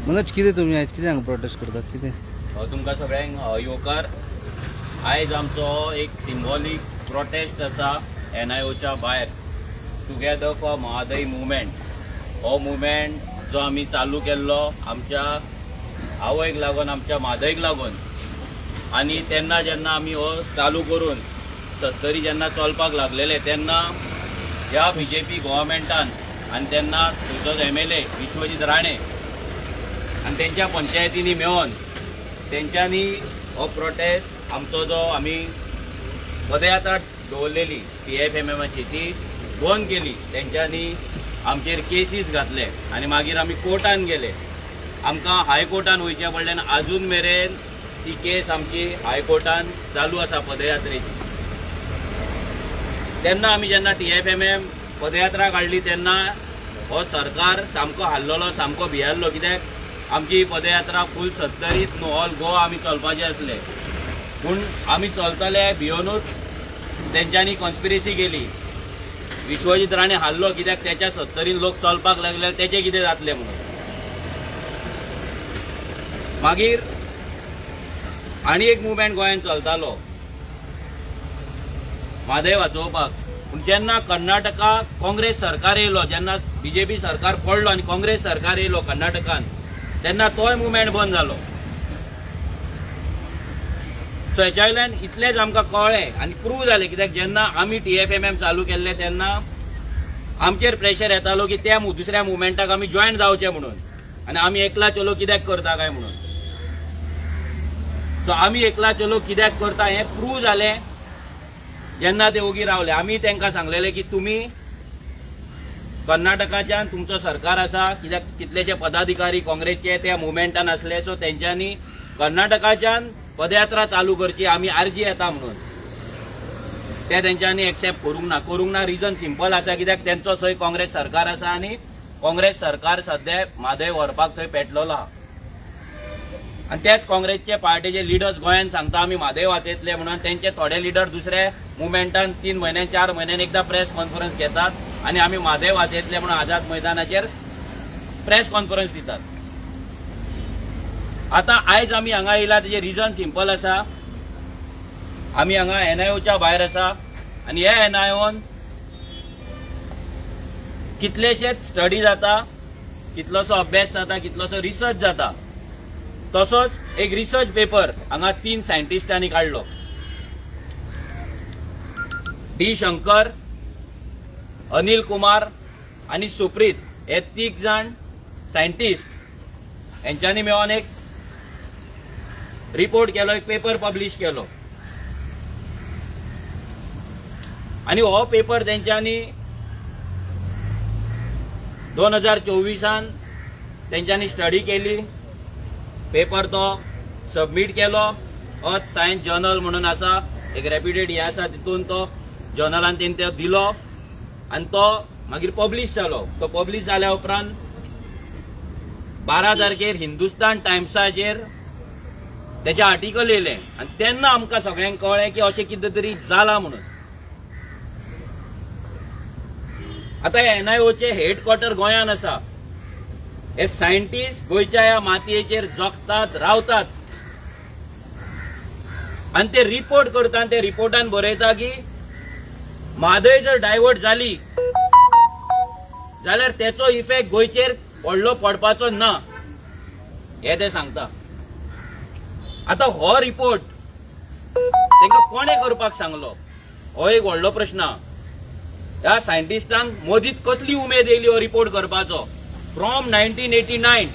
मनोज कितें तुमी आयज कितें हांगा प्रोटेस्ट करतात कितें? तुमकां सगळ्यांक येवकार आयज आमचो एक सिंबॉलीक प्रोटेस्ट आसा NIOच्या भायर टुगेदर फॉर म्हादय मुवमेंट. हो मुवमेंट जो आमी चालू केल्लो आमच्या आवयक लागून आमच्या म्हादयक लागून आनी तेन्ना जेन्ना आमी हो चालू करून 70 जेन्ना चलपाक लागलेले तेन्ना ह्या BJP गव्हर्मेंटान आनी तेन्ना थंयचो MLA विश्वजीत राणे आनी तेंच्या पंचायतींनी मेळोन तेंच्यांनी हो प्रोटेस्ट आमचो जो आमी पदयात्रा दवरलेली TFMMची ती बंद केली. तेंच्यांनी आमचेर केसीस घातले आनी मागीर आमी कोर्टान गेले. आमकां हायकोर्टान वयचें पडलें. अजून मेरेन ती केस आमची हायकोर्टान चालू आसा पदयात्रेची. तेन्ना आमी जेन्ना TFMM पदयात्रा काडली तेन्ना हो सरकार सामको हाल्लोलो, सामको भियाल्लो. कित्याक आमची पदयात्रा फूल 70 न्हू ऑल गोवा आमी चलपाचे आसले. पूण आमी चलतले भियोनूच तेंच्यांनी कॉन्स्पिरसी केली. विश्वजीत राणे हाल्लो कित्याक त्याच्या 70 लोक चलपाक लागले तेचे कितें जातले म्हणून. मागीर आनी एक मुवमेंट गोंयांत चलतालो म्हादय वाचोवपाक. पूण जेन्ना कर्नाटका काँग्रेस सरकार येयलो, जेन्ना BJP सरकार पडलो आनी काँग्रेस सरकार येयलो कर्नाटकान तेन्ना तोय मुवमेंट बंद जालो. सो हेच्या वयल्यान इतलेंच आमकां कळ्ळें आनी प्रूव जालें. कित्याक जेन्ना आमी TFMM चालू केल्ले तेन्ना आमचेर प्रेशर येतालो की त्या दुसऱ्या मुवमेंटाक आमी जॉयन जावचे म्हणून आनी आमी एकला चलो कित्याक करता काय म्हणून. सो आमी एकला चलो कित्याक करता हें प्रूव जालें जेन्ना ते ओगी रावले. आमी तांकां सांगलेलें की तुमी कर्नाटकाच्यान तुमचो सरकार आसा. कित्याक कितलेशे पदाधिकारी काँग्रेसचे त्या मुवमेंटान आसले. सो तेंच्यांनी कर्नाटकाच्यान पदयात्रा चालू करची, आमी आर्जी येता म्हणून. ते तेंच्यांनी एक्सेप्ट करूंक ना. रिजन सिंपल आसा कित्याक तेंचो थंय काँग्रेस सरकार आसा आनी काँग्रेस सरकार सध्या म्हादय व्हरपाक थंय पेटलेलो आहा. आनी तेच काँग्रेसचे पार्टीचे लिडर्स गोंयांत सांगता आमी म्हादय वाचयतले म्हणून. तेंचे थोडे लिडर दुसऱ्या मुवमेंटान 3 म्हयने 4 म्हयन्यान एकदां प्रेस कॉन्फरन्स घेतात आनी आमी म्हादय वाचयतले म्हणून आझाद मैदानाचेर प्रेस कॉन्फरन्स दितात. आता आयज आमी हांगा येयला तेजे रिजन सिंपल आसा. आमी हांगा NIOच्या भायर आसा आनी हे NIOन कितलेशेच स्टडी जाता, कितलोसो अभ्यास जाता, कितलोसो रिसर्च जाता. तसोच एक रिसर्च पेपर हांगा 3 सायंटिस्टांनी काडलो. डी शंकर, अनिल कुमार आणि सुप्रीत हे 3 जण सायंटिस्ट यांच्यानी मेळून एक रिपोर्ट केलो, एक पेपर पब्लिश केलो आणि हो पेपर त्यांच्यानी 2024 त्यांच्यानी स्टडी केली. पेपर तो सबमिट केलो. अर्थ सायन्स जर्नल म्हणून आसा, एक रेप्युटेड हे आसा, तितून तो जर्नलान तेणी तो दिलो आणि तो मागीर पब्लिश जालो. तो पब्लिश जाल्या उपरांत 12 तारखेर हिंदुस्तान टायम्साचेर त्याचे आर्टिकल येयलें आणि तेन्ना आमकां सगळ्यांक कळ्ळें की अशें कितें तरी जालां म्हणून. आता NIOचे हेडक्वार्टर गोंयान आसा. हे सायंटिस्ट गोंयच्या ह्या मातयेचेर जगतात, रावतात आणि ते रिपोर्ट करता आणि ते रिपोर्टान बरयता की म्हादय जर डायवर्ट जाली जाल्यार त्याचो इफेक्ट गोंयचेर व्हडलो पडपाचो ना हे ते सांगता. आता हो रिपोर्ट तांकां कोणे करपाक सांगलो हो एक व्हडलो प्रश्न. ह्या सायंटिस्टांक मोदीत कसली उमेद येयली हो रिपोर्ट करपाचो. फ्रॉम 1989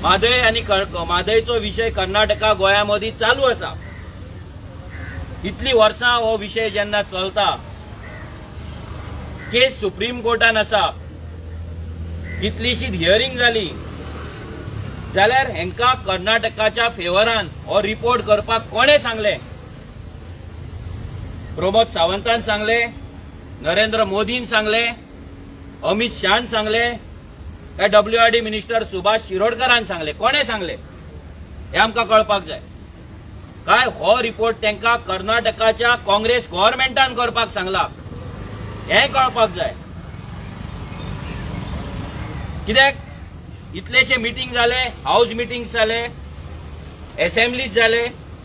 म्हादय आनी म्हादयचो विषय कर्नाटका गोंया मदीं चालू आसा. इतली वर्सां हो विषय जेन्ना चलता, केस सुप्रीम कोर्टान आसा, कितलीशीच हियरिंग जाली, जाल्यार हेंकां कर्नाटकाच्या फेवरान हो रिपोर्ट करपाक कोणे सांगले? प्रमोद सावंतान सांगले, नरेंद्र मोदीन सांगले, अमित शाहान सांगले, काय WRD मिनिस्टर सुभाष शिरोडकरान सांगले? कोणे सांगले हे आमकां कळपाक जाय. काय हो रिपोर्ट तांकां कर्नाटकाच्या काँग्रेस गव्हर्नमेंटान करपाक सांगला हे कळपाक जाय. कित्याक इतलेशे मिटींग जाले, हाऊस मिटींग्स जाले, असेंब्लीज जाले,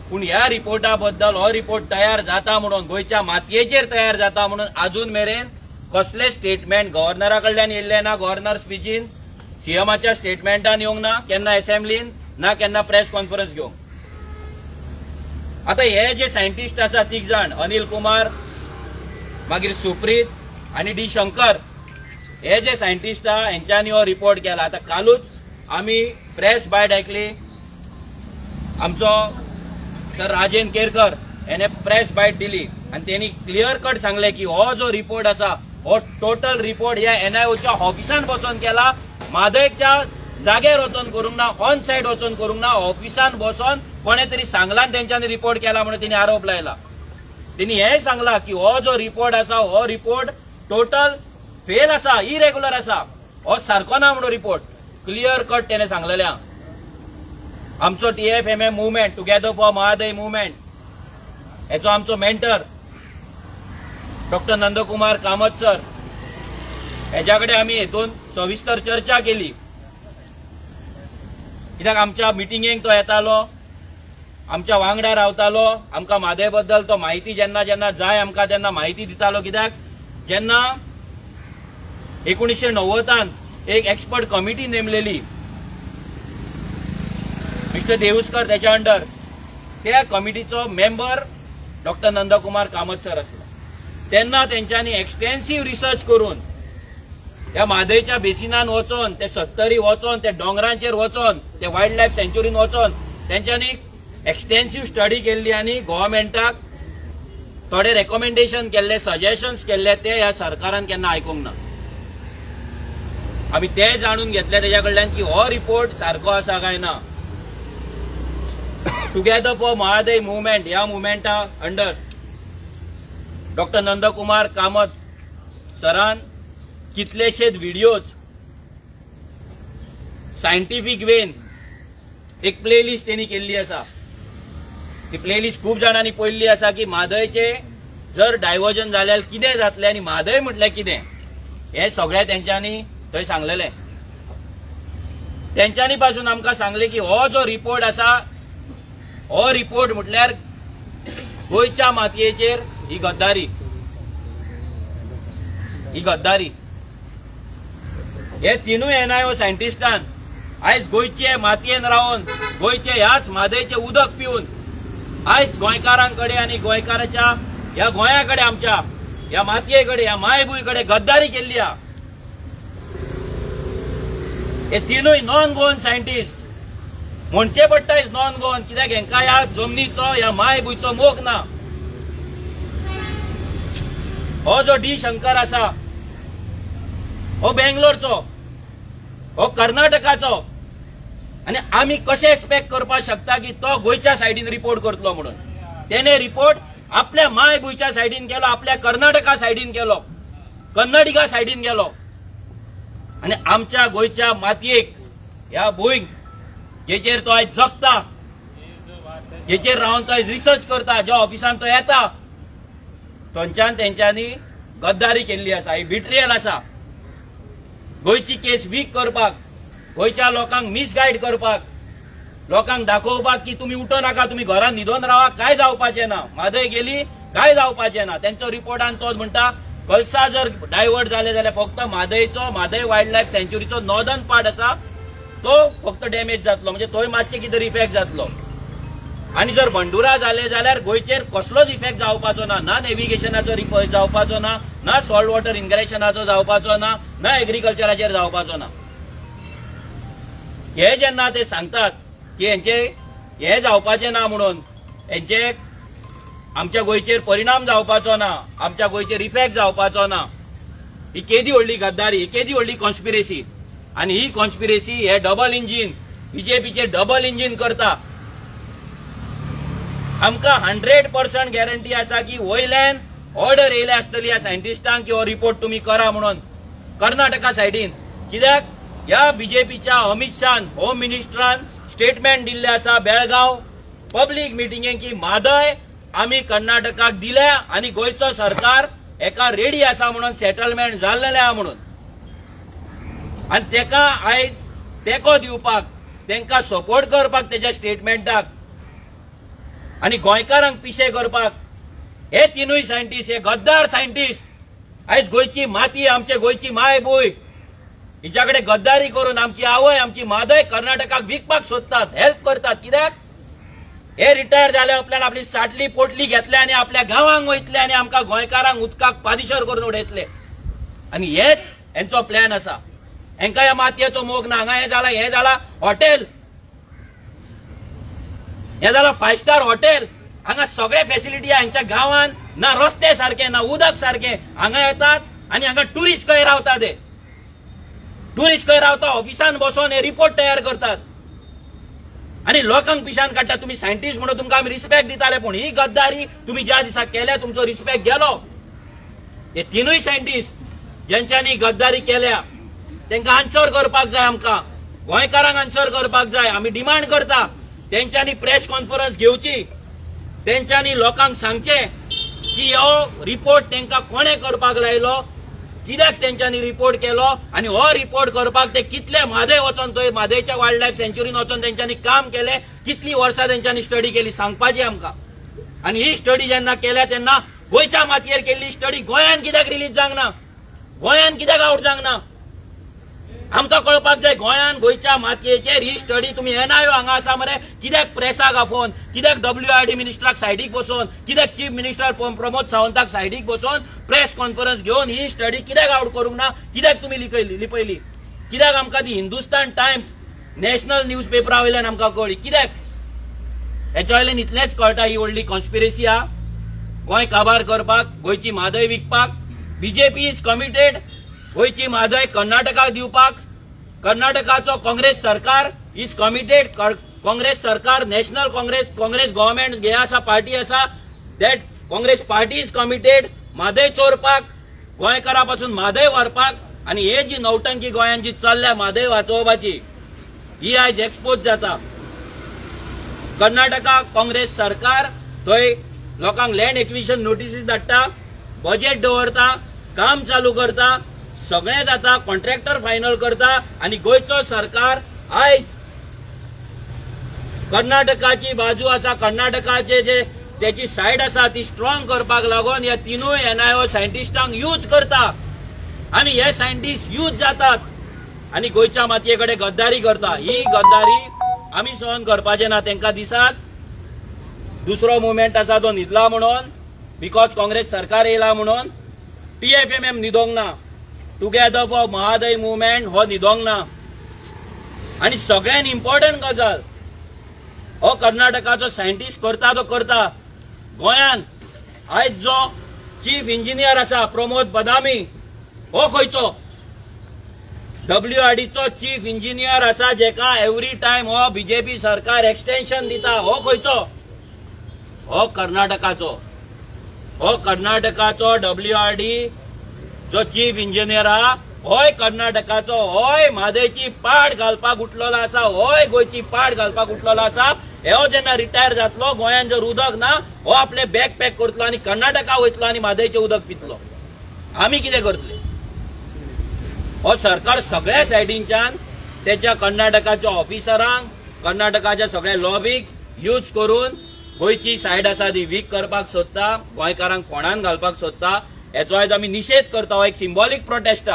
पूण ह्या रिपोर्टा बद्दल हो रिपोर्ट तयार जाता म्हणून, गोंयच्या मातयेचेर तयार जाता म्हणून अजून मेरेन कसले स्टेटमेंट गव्हर्नरा कडल्यान येयल्ले ना. गव्हर्नर स्पीचीन, सीएमाच्या स्टेटमेंटान येवंक ना, केन्ना असेंब्लीन ना, केन्ना प्रेस कॉन्फरन्स घेवंक. आता हे जे सायंटिस्ट आसा 3 जण, अनिल कुमार, मागीर सुप्रीत आणि डी शंकर, हे जे सायंटिस्ट आहा हेंच्यांनी हो रिपोर्ट केला. आता कालूच आमी प्रेस बायट आयकली, आमचो सर राजेंद्र केरकर याने प्रेस बायट दिली आणि त्यांनी क्लियर कट सांगले की हो जो रिपोर्ट आसा हो टोटल रिपोर्ट ह्या NIOच्या ऑफिसान बसून केला. म्हादयच्या जाग्यार वचून करूंक ना, ऑन सायड वचून करूंक ना, ऑफिसान बसून कोणे तरी सांगला तेंच्यांनी रिपोर्ट केला म्हणून तिने आरोप लायला. तिने हे सांगला की हो जो रिपोर्ट आसा हो रिपोर्ट टोटल फेल आसा, इरेग्युलर आसा, हो सारको ना म्हणून रिपोर्ट क्लियर कट तेने सांगलेले. आमचो TFMM movement, together for Mhadei movement, हेचो आमचो mentor doctor Nandkumar Kamat sir, हेच्याकडे आमी हेतून सविस्तर चर्चा केली. कित्याक आमच्या मिटिंगेक तो येतालो, आमच्या वांगडा रावतालो, आमकां म्हादय बद्दल तो माहिती जेन्ना जेन्ना जाय आमकां तेन्ना माहिती दितालो. कित्याक जेन्ना 1990 एक एक्सपर्ट कमिटी नेमलेली, मिस्टर देवस्कर त्याच्या अंडर, त्या कमिटीचो member doctor Nandkumar Kamat sir आसलो. तेन्ना तेंच्यांनी एक्सटेन्सिव्ह रिसर्च करून त्या म्हादयच्या बेसिनान वचोन, ते सत्तरी वचोन, ते डोंगरांचेर वचोन, ते वायल्ड लायफ सँच्युरीन वचोन तेंच्यांनी एक्सटेन्सिव्ह स्टडी केल्ली आणि गव्हर्नमेंटाक थोडे रेकमेंडेशन केल्ले, सजेशन्स केल्ले, ते ह्या सरकारान केन्ना आयकूंक ना. आमी ते जाणून घेतले तेच्या कडल्यान की हो रिपोर्ट सारको आसा काय ना. टुगेदर फॉर महादय मुवमेंट, ह्या मुवमेंटा अंडर डॉक्टर नंदकुमार कामत सरान कितलेशेच व्हिडिओज सायंटिफिक वेन एक प्लेलिस्ट तेणी केल्ली आसा. ती प्लेलिस्ट खूप जाणांनी पळयल्ली आसा की म्हादयचे जर डायवर्जन जाल्यार कितें जातलें आनी म्हादय म्हटल्यार कितें हे सगळें तेंच्यांनी थंय सांगलेलें. तेंच्यांनी पासून आमकां सांगलें की हो जो रिपोर्ट आसा हो रिपोर्ट म्हटल्यार गोंयच्या मातयेचेर ही गद्दारी, ही गद्दारी. हे तिनूय NIO सायंटिस्टान आयज गोंयचे मातयेन रावन, गोंयचे ह्याच म्हादयचे उदक पिवन आयज गोंयकारांकडे आनी गोंयकाराच्या ह्या गोंयाकडे आमच्या ह्या मातयेकडे ह्या मायभूंयकडे गद्दारी केल्ली हा. हे तिनूय नॉन गोवन सायंटिस्ट म्हणचे पडटा इज नॉन गोवन, कित्याक हेंका ह्या जमनीचो ह्या मायभूंयचो मोग ना. हो जो डी शंकर आसा हो बेंगलोरचो, हो कर्नाटकाचो, आणि आमी कशें एक्सपेक्ट करपाक शकता की तो गोंयच्या सायडीन रिपोर्ट करतलो म्हणून. तेणे रिपोर्ट आपल्या मायभूंयच्या सायडीन केलो, आपल्या कर्नाटका सायडीन केलो, कन्नडिगा सायडीन गेलो, आणि आमच्या गोंयच्या मातयेक ह्या भूंयक जेचेर तो आयज जगता, जेचेर रावन तो आयज रिसर्च करता, ज्या ऑफिसान तो येता, थंयच्यान तेंच्यांनी गद्दारी केल्ली आसा. ही बिट्रियल आसा. गोंयची केस वीक करपाक, गोंयच्या लोकांक मिसगायड करपाक, लोकांक दाखोवपाक की तुमी उठो नाका, तुमी घरांत न्हिदोन रावा, काय जावपाचें ना, म्हादय गेली काय जावपाचें ना. तेंचो रिपोर्टान तोच म्हणटा कळसा जर डायवर्ट जाले जाल्यार फक्त म्हादय वायल्ड लायफ सँच्युरीचो नॉर्दर्न पार्ट आसा तो फक्त डॅमेज जातलो, म्हणजे थंय मातशें कितें इफेक्ट जातलो. आणि जर बंडुरा जाले जाल्यार गोंयचेर कसलोच इफेक्ट जावपाचो ना. ना नेव्हिगेशनाचो जावपाचो ना, ना सॉल्ट वॉटर इनग्रेशनाचो जावपाचो ना, ना एग्रीकल्चराचेर जावपाचो ना. हे जेन्ना ते सांगतात की हे जावपाचें ना म्हणून, हेंचे आमच्या गोंयचेर परिणाम जावपाचो ना, आमच्या गोंयचेर इफेक्ट जावपाचो ना, ही केदी व्हडली गद्दारी, ही केदी व्हडली कॉन्स्पिरेसी. आणि ही कॉन्स्पिरेसी हे डबल इंजिन बीजेपीचे डबल इंजिन करता. आमकां 100% गॅरंटी आसा की वयल्यान ऑर्डर येयले आसतली ह्या सायंटिस्टांक की हो रिपोर्ट तुमी करा म्हणून कर्नाटका सायडीन. कित्याक ह्या बीजेपीच्या अमित शान होम मिनिस्टरान स्टेटमेंट दिल्ले आसा बेळगांव पब्लीक मिटिंगेक की म्हादय आमी कर्नाटकाक दिल्या आणि गोंयचो सरकार एका रेडी आसा म्हणून सेटलमेंट जाल्लेले आहा म्हणून. आणि तेका आयज तेको दिवपाक, तेंका सपोर्ट करपाक तेच्या स्टेटमेंटाक आणि गोंयकारांक पिशे करपाक हे तिनूय सायंटिस्ट, हे गद्दार सायंटिस्ट आयज गोंयची माती, आमचे गोंयची मायभूंय हिच्याकडे गद्दारी करून आमची आवय, आमची मादय कर्नाटकाक विकपाक सोदतात, हेल्प करतात. कित्याक हे रिटायर जाले उपरांत आपली साटली पोटली घेतले आणि आपल्या गांवांक वयतले आणि आमकां गोंयकारांक उदकाक पादिशर करून उडयतले. आणि हेच हेंचो प्लॅन आसा. हेंका ह्या मातयेचो मोग ना. हांगा हे जाला हॉटेल, हे जाला 5 स्टार हॉटेल. हांगा सगळे फॅसिलिटी आहे. हांच्या गांवांत ना रस्ते सारखे, ना उदक सारखे. हांगा येतात आणि हांगा टुरिस्ट खंय रावतात. हे टुरिस्ट खंय रावता, ऑफिसान बसून हे रिपोर्ट तयार करतात आणि लोकांक पिशान काडटात. तुम्ही सायंटिस्ट म्हणून तुमकां आमी रिस्पेक्ट दिताले, पूण ही गद्दारी तुम्ही ज्या दिसा केल्या तुमचो रिस्पेक्ट गेलो. हे तिनूय सायंटिस्ट ज्यांच्यांनी गद्दारी केल्या तांकां आन्सर करपाक जाय. आमकां गोंयकारांक आन्सर करपाक जाय. आमी डिमांड करता तेंच्यांनी प्रेस कॉन्फरन्स घेवची, तेंच्यांनी लोकांक सांगचे की हो रिपोर्ट तांकां कोणे करपाक लायलो, कित्याक तेंच्यांनी रिपोर्ट केलो आणि हो रिपोर्ट करपाक ते कितले म्हादय वचोन थंय म्हादयच्या वायल्ड लायफ सँच्युरीन वचोन तेंच्यांनी काम केले, कितली वर्सां तेंच्यांनी स्टडी केली सांगपाची आमकां. आणि ही स्टडी जेन्ना केल्या तेन्ना गोंयच्या मातयेर केल्ली स्टडी गोंयान कित्याक रिलीज जावंक ना, गोंयान कित्याक आउट जावंक ना आमकां कळपाक जाय. गोंयान गोंयच्या मातयेचेर ही स्टडी तुमी NIO हांगा आसा मरे, कित्याक प्रेसाक आफोवन, कित्याक WRD मिनिस्टराक सायडीक बसोवन, कित्याक चीफ मिनिस्टर प्रमोद सावंताक सायडीक बसोवन प्रेस कॉन्फरन्स घेवन ही स्टडी कित्याक आउट करूंक ना, कित्याक तुमी लिपयली, कित्याक आमकां ती हिंदुस्तान टायम्स नॅशनल न्यूज पेपरा वयल्यान आमकां कळ्ळी. कित्याक हेच्या वयल्यान इतलेंच कळटा ही व्हडली कॉन्स्पिरेसी आहा गोंय काबार करपाक, गोंयची म्हादय विकपाक. बीजेपी इज कमिटेड गोंयची म्हादय कर्नाटकाक दिवपाक. कर्नाटकाचो काँग्रेस सरकार इज कमिटेड, काँग्रेस सरकार नॅशनल काँग्रेस गव्हर्नमेंट हे आसा, पार्टी आसा, that Congress party is committed Mhadei चोरपाक, गोंयकारा पासून म्हादय व्हरपाक. आणि हे जी नौटंकी गोंयान जी चल्ल्या म्हादय वाचोवपाची ही आयज एक्सपोज जाता. कर्नाटका काँग्रेस सरकार थंय लोकांक लँड एक्विजिशन नोटिसीस धाडटा, बजेट दवरता, काम चालू करता, सगळें जाता, कॉन्ट्रॅक्टर फायनल करता. आणि गोंयचो सरकार आयज कर्नाटकाची बाजू आसा, कर्नाटकाचे जे त्याची सायड आसा ती स्ट्रॉंग करपाक लागून ह्या तिनूय NIO सायंटिस्टांक यूज करता. आणि हे सायंटिस्ट यूज जातात आणि गोंयच्या मातयेकडे गद्दारी करता. ही गद्दारी आमी सहन करपाचें ना. तांकां दिसात दुसरो मुवमेंट आसा तो न्हिदला म्हणून बिकॉज काँग्रेस सरकार येयला म्हणून TFMM न्हिदोंक ना, टुगेदर फॉर महादय मुवमेंट हो न्हिदोंक ना. आणि सगळ्यात इम्पॉर्टंट गजाल, हो कर्नाटकाचो सायंटिस्ट करता तो करता. गोंयान आयज जो चीफ इंजिनियर आसा प्रमोद बदामी, हो खंयचो? WRDचो चीफ इंजिनियर आसा, जेका एवरी टाइम हो बीजेपी सरकार एक्सटेन्शन दिता, हो खंयचो? हो कर्नाटकाचो. हो कर्नाटकाचो WRD जो चीफ इंजिनियर आहा, होय कर्नाटकाचो. होय म्हादयची पाड घालपाक उठलेलो आसा, होय गोंयची पाड घालपाक उठलेलो आसा. हो जेन्ना रिटायर जातलो, गोंयान जर उदक ना, हो आपले बॅग पॅक करतलो आनी कर्नाटका वयतलो आनी म्हादयचें उदक पितलो. आमी कितें करतले? हो सरकार सगळ्या सायडींच्यान त्याच्या कर्नाटकाच्या ऑफिसरांक, कर्नाटकाच्या सगळ्या लॉबीक यूज करून गोंयची सायड आसा ती वीक करपाक सोदता, गोंयकारांक फोंडान घालपाक सोदता. हेचो आयज आमी निशेध करता. हो एक सिंबॉलिक प्रोटेस्ट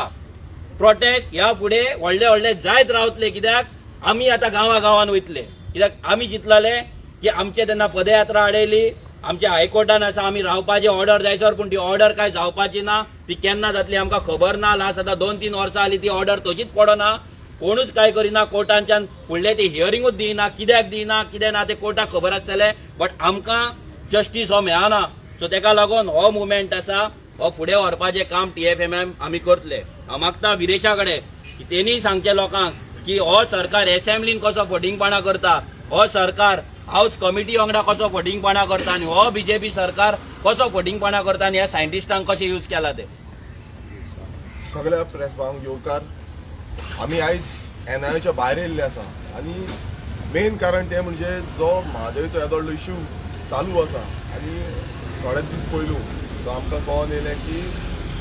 ह्या फुडें व्हडले व्हडले जायत रावतले. कित्याक आमी आतां गांवागांवान वयतले. कित्याक आमी चिंतलेले की आमचे तेन्ना पदयात्रा हाडयली, आमच्या हायकोर्टान आसा, आमी रावपाची ऑर्डर जायसर, पूण ती ऑर्डर काय जावपाची ना. ती केन्ना जातली आमकां खबर ना. लास्ट आतां 2-3 वर्सां जाली ती ऑर्डर तशीच पडना. कोणूच काय करिना. कोर्टांच्यान फुडले ती हियरिंगूच दिना. कित्याक दिना, कितें ना ते कोर्टाक खबर आसतलें. बट आमकां जस्टीस हो मेळना. सो तेका लागून हो मुवमेंट आसा, हो फुडें व्हरपाचें काम TFMM आमी करतले. हांव मागता विरेशा कडेन की तेणी सांगचे लोकांक की हो सरकार असेंब्लीन कसो फटिंगपणा करता, हो सरकार हाऊस कमिटी वांगडा कसो फटिंगपणा करता, आनी हो बीजेपी सरकार कसो फटिंगपणा करता, आनी ह्या सायंटिस्टांक कशें यूज केला ते. सगळ्या प्रेस भावांक येवकार. आमी आयज NIOच्या भायर येयल्ले आसा आनी मेन कारण तें म्हणजे जो म्हादयचो येदोळ्ळो इश्यू चालू आसा. आनी थोडे दीस पयलू तो आमकां कळोन येयलें की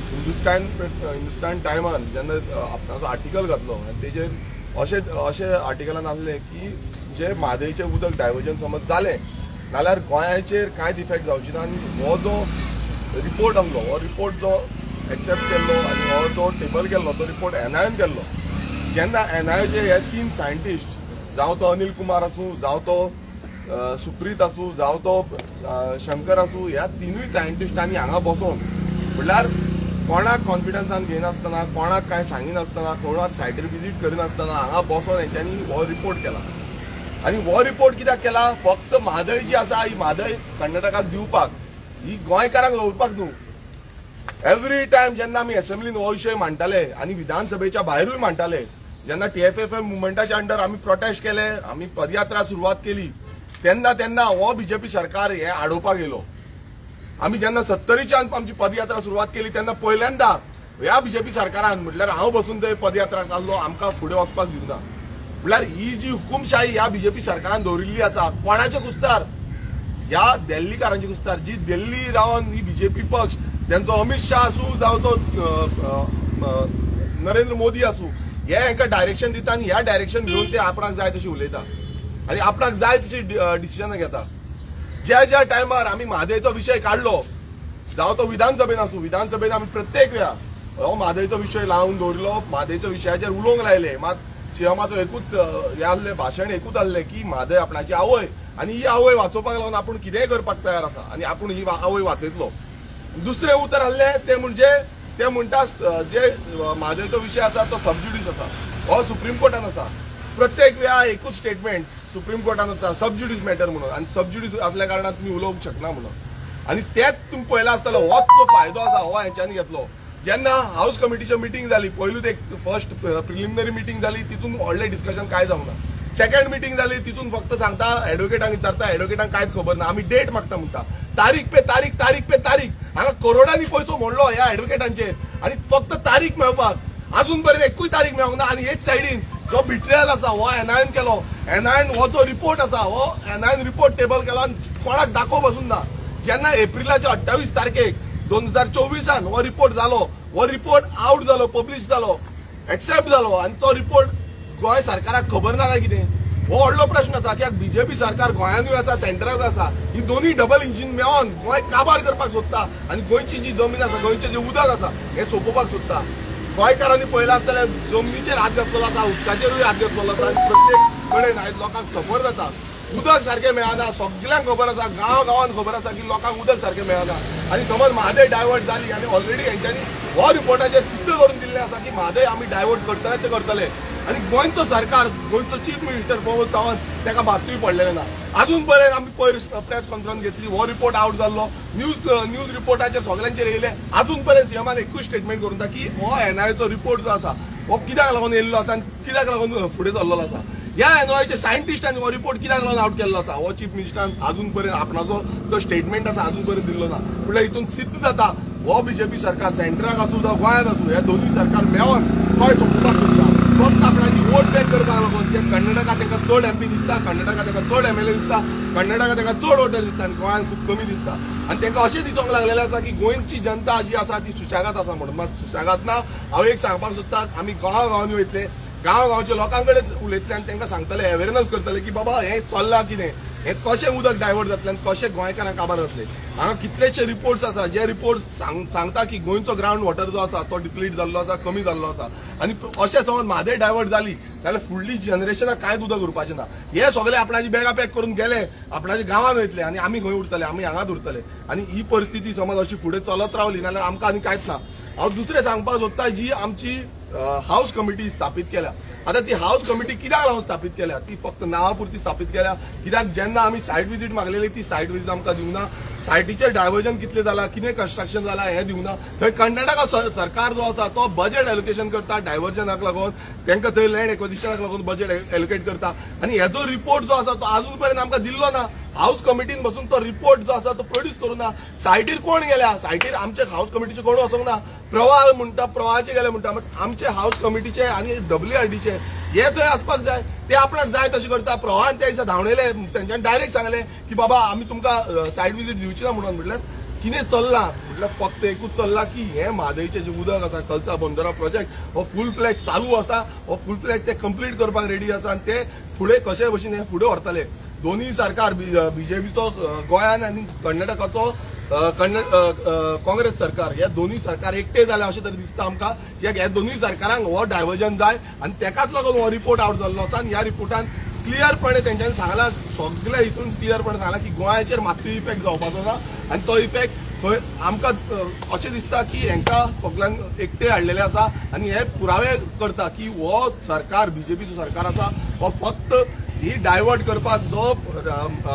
हिंदुस्तान टायमान जेन्ना आपणाचो आर्टिकल घातलो आनी तेजेर अशें आर्टिकलान आसलें की जे म्हादयचें उदक डायवर्जन समज जालें नाल्यार गोंयाचेर कांयच इफेक्ट जावची ना. आनी हो जो रिपोर्ट आसलो, हो रिपोर्ट जो एक्सेप्ट केल्लो आनी हो जो टेबल केल्लो तो रिपोर्ट NIOन केल्लो. जेन्ना NIOचे हे 3 सायंटिस्ट, जावं तो अनिल कुमार आसूं, जावं तो सुप्रीत आसूं, जावं तो शंकर आसूं, ह्या 3 सायंटिस्टांनी हांगा बसोन म्हणल्यार कोणाक कॉन्फिडन्सान घेयनासतना, कोणाक कांय सांगिनासतना, कोणाक सायटीर विजीट करिनासतना हांगा बसोन हेंच्यांनी हो रिपोर्ट केला. आनी हो रिपोर्ट कित्याक केला? फक्त म्हादय जी आसा ही म्हादय कर्नाटकाक दिवपाक, ही गोंयकारांक दवरपाक न्हू. एवरी टायम जेन्ना आमी असेंब्लीन हो विशय मांडटाले आनी विधानसभेच्या भायरूय मांडटाले, जेन्ना TFMM मुवमेंटाच्या अंडर आमी प्रोटेस्ट केले, आमी पदयात्रा सुरवात केली, तेन्ना हो बीजेपी सरकार हे आडोवपाक येयलो. आमी जेन्ना 70च्यान आमची पदयात्रा सुरवात केली तेन्ना पहिल्यांदा ह्या बीजेपी सरकारान म्हटल्यार हांव बसून थंय पदयात्रा जाल्लो, आमकां फुडें वचपाक दिवना. म्हटल्यार ही जी हुकुमशाही ह्या बीजेपी सरकारान दवरिल्ली आसा, कोणाचे कुस्तार? ह्या दिल्लीकारांची कुस्तार, जी दिल्ली रावन ही बीजेपी पक्ष, जेंचो अमित शाह आसूं जावं तो नरेंद्र मोदी आसूं, हे हांकां डायरेक्शन दिता आनी ह्या डायरेक्शन घेवन ते आपणाक जाय तशी उलयता आनी आपणाक जाय तशी डिसिजनां घेता. ज्या टायमार आमी म्हादयचो विशय काडलो, जावं तो विधानसभेन आसूं, विधानसभेन आमी प्रत्येक वेळा हो म्हादयचो विशय लावन दवरलो, म्हादयच्या विशयाचेर उलोवंक लायले. मात सीएमाचो एकूच हे आसलें भाशण एकूच आसलें की म्हादय आपणाची आवय, आनी ही आवय वाचोवपाक लागून आपूण कितेंय करपाक तयार आसा आनी आपूण ही आवय वाचयतलो. दुसरें उतर आसलें ते म्हणजे ते म्हणटा जे म्हादयचो विशय आसा तो सबज्युडिस आसा, हो सुप्रीम कोर्टान आसा. प्रत्येक वेळा एकूच स्टेटमेंट सुप्रीम कोर्टान आसा सबज्युडिस मॅटर म्हणून, आनी सबज्युडिस असल्या कारणान तुमी उलोवंक शकना म्हणून. आनी तेच तुमी पळयला आसतलो होच जो फायदो आसा हो हेंच्यांनी घेतलो. जेन्ना हाऊस कमिटीची मिटींग जाली, पयलूच एक फर्स्ट प्रिलिमिनरी मिटींग जाली, तितून व्हडलें डिस्कशन काय जावंक ना. सेकंड मिटींग जाली, तितून फक्त सांगता एडवोकेटांक विचारता, एडवोकेटांक कांयच खबर ना, आमी डेट मागता म्हणटा, तारीख पे तारीख, तारीख पे तारीख. हांगा करोडांनी पयसो मोडलो ह्या एडवोकेटांचेर आनी फक्त तारीख मेळपाक अजून पर्यंत एकूय तारीख मेळोंक ना. आनी हेच सायडीन जो बिट्रियल आसा हो NIOन केलो. NIOन हो जो रिपोर्ट आसा हो NIOन रिपोर्ट टेबल केलो आनी कोणाक दाखोव बसून ना. जेन्ना एप्रिलाच्या 28 तारखेक 2024 हो रिपोर्ट जालो, हो रिपोर्ट आउट जालो, पब्लीश जालो, एक्सेप्ट जालो आनी तो रिपोर्ट गोंय सरकाराक खबर ना काय कितें? हो व्हडलो प्रश्न आसा. कित्याक बीजेपी सरकार गोंयानूय आसा, सेंटराक आसा, ही दोनूय डबल इंजीन मेळोन गोंय काबार करपाक सोदता आनी गोंयची जी जमीन आसा, गोंयचें जें उदक आसा हें सोंपोवपाक सोदता. गोंयकारांनी पळयलां आसतलें जमनीचेर हात घातलेलो आसा, उदकाचेरूय हात घातलेलो आसा आनी प्रत्येक कडेन आयज लोकांक सफर जाता. उदक सारखे मेळना, सगळ्यांक खबर आसा, गांवान खबर आसा की लोकांक उदक सारखे मेळना. आणि समज म्हादय डायवर्ट जाली आणि ऑलरेडी हेंच्यांनी हो रिपोर्टाचेर सिद्ध करून दिल्ले आसा की म्हादय आमी डायवर्ट करतले ते करतले. आणि गोंयचो सरकार, गोंयचो चीफ मिनिस्टर प्रमोद सावंत ताका मातूय पडलेले ना. अजून पर्यंत आमी प्रेस कॉन्फरन्स घेतली, हो रिपोर्ट आउट जाल्लो, न्यूज रिपोर्टाचेर सगळ्यांचेर येयले. अजून पर्यंत सीएमान एकूच स्टेटमेंट करून की हो एनआयएचो रिपोर्ट जो आसा हो कित्याक लागून येयल्लो आसा आनी कित्याक लागून फुडें चल्लेलो आसा. ह्या एनआयएचे सायंटिस्टांनी हो रिपोर्ट कित्याक लागून आउट केल्लो आसा हो चीफ मिनिस्टरान अजून पर्यंत आपणाचो जो स्टेटमेंट आसा अजून पर्यंत दिल्लो ना. म्हटल्यार हितून सिद्ध जाता हो बीजेपी सरकार सेंटराक आसूं जावं गोंयांत आसूं हे दोनूय सरकार मेळोन गोंय सोंपोवपाक सोदता. फक्त आपणाची वोट बँक करपाक लागून जे कर्नाटकात तांकां चड एमपी दिसता, कर्नाटकात तांकां चड एमएलए दिसता, कर्नाटकात तांकां चड वोटर दिसता आनी गोंयांत खूब कमी दिसता. आनी तांकां अशें दिसूंक लागलेलें आसा की गोंयची जनता जी आसा ती सुशेगाद आसा म्हणून. मात सुशेगाद ना. हांव एक सांगपाक सोदता, आमी गांवांनी वयतले, गांवांच्या लोकां कडेन उलयतले आनी तांकां सांगतले, अवेरनस करतले की बाबा हें चल्लां कितें, हें कशें उदक डायवर्ट जातलें आनी कशें गोंयकारांक काबार जातलें. हांगा कितलेशे रिपोर्ट्स आसा जे रिपोर्ट सांगता की गोंयचो ग्रावंड वॉटर जो आसा तो डिप्लीट जाल्लो आसा, कमी जाल्लो आसा. आनी अशें समज म्हादय डायवर्ट जाली जाल्यार फुडली जनरेशनाक कांयच उदक उरपाचें ना. हे सगळे आपणाची बॅगां पॅक करून गेले, आपणाच्या गांवांत वयतले आनी आमी खंय उरतले, आमी हांगाच उरतले. आनी ही परिस्थिती समज अशी फुडें चलत रावली जाल्यार आमकां आनी कांयच ना. हांव दुसरें सांगपाक सोदता, जी आमची हाऊस कमिटी स्थापीत केल्या. आता ती हाऊस कमिटी कित्याक लागून स्थापीत केल्या, ती फक्त नावापुरती स्थापीत केल्या. कित्याक जेन्ना आमी सायट विजीट मागलेली ती सायट विजीट आमकां दिवना. सायटीचेर डायवर्जन कितलें जालां, कितें कन्स्ट्रक्शन जालां हें दिवना. थंय कर्नाटका सरकार जो आसा तो बजेट एलोकेशन करता डायवर्जनाक लागून, तांकां थंय लँड एक्विजिशनाक लागून बजेट एलोकेट करता. आनी हेजो रिपोर्ट जो आसा तो अजून पर्यंत आमकां दिल्लो ना. हाऊस कमिटीन बसून तो रिपोर्ट जो आसा तो प्रोड्यूस करूं ना. सायटीर कोण गेल्या, सायटीर आमचे हाऊस कमिटीचे कोण वचोंक ना. प्रवाह म्हणटा, प्रवाहाचे गेले म्हणटा. आमचे हाऊस कमिटीचे आनी WRDचे हे थंय आसपाक जाय. ते आपणाक जाय तशें करता. प्रवाहान त्या दिसा धांवडयले, तेंच्यांनी डायरेक्ट सांगलें की बाबा आमी तुमकां सायट विजीट दिवची ना म्हणून. म्हटल्यार कितें चल्लां, म्हटल्यार फक्त एकूच चल्लां की हें म्हादयचें जे उदक आसा कलसा बंदरा प्रोजेक्ट हो फूल फ्लॅज चालू आसा. हो फूल फ्लॅज ते कंप्लीट करपाक रेडी आसा आनी ते फुडें कशे भशेन हे फुडें व्हरतले. दोनूय सरकार बीजेपीचो गोंयान आनी कर्नाटकाचो काँग्रेस सरकार, हे दोनूय सरकार एकटे जाले अशें तरी दिसता आमकां. कित्याक ह्या दोनूय सरकारांक हो डायवर्जन जाय आनी तेकाच लागून हो रिपोर्ट आउट जाल्लो आसा. आनी ह्या रिपोर्टान क्लियरपणे तेंच्यांनी सांगलां, सगळ्या हितून क्लियरपणे सांगलां की गोंयाचेर मात्तूय इफेक्ट जावपाचो ना. आनी तो इफेक्ट थंय आमकां अशें दिसता की हांकां सगळ्यांक एकटे हाडलेले आसा. आनी हे पुरावे करता की हो सरकार, बीजेपीचो सरकार आसा हो फक्त ही डायवर्ट करपाक जो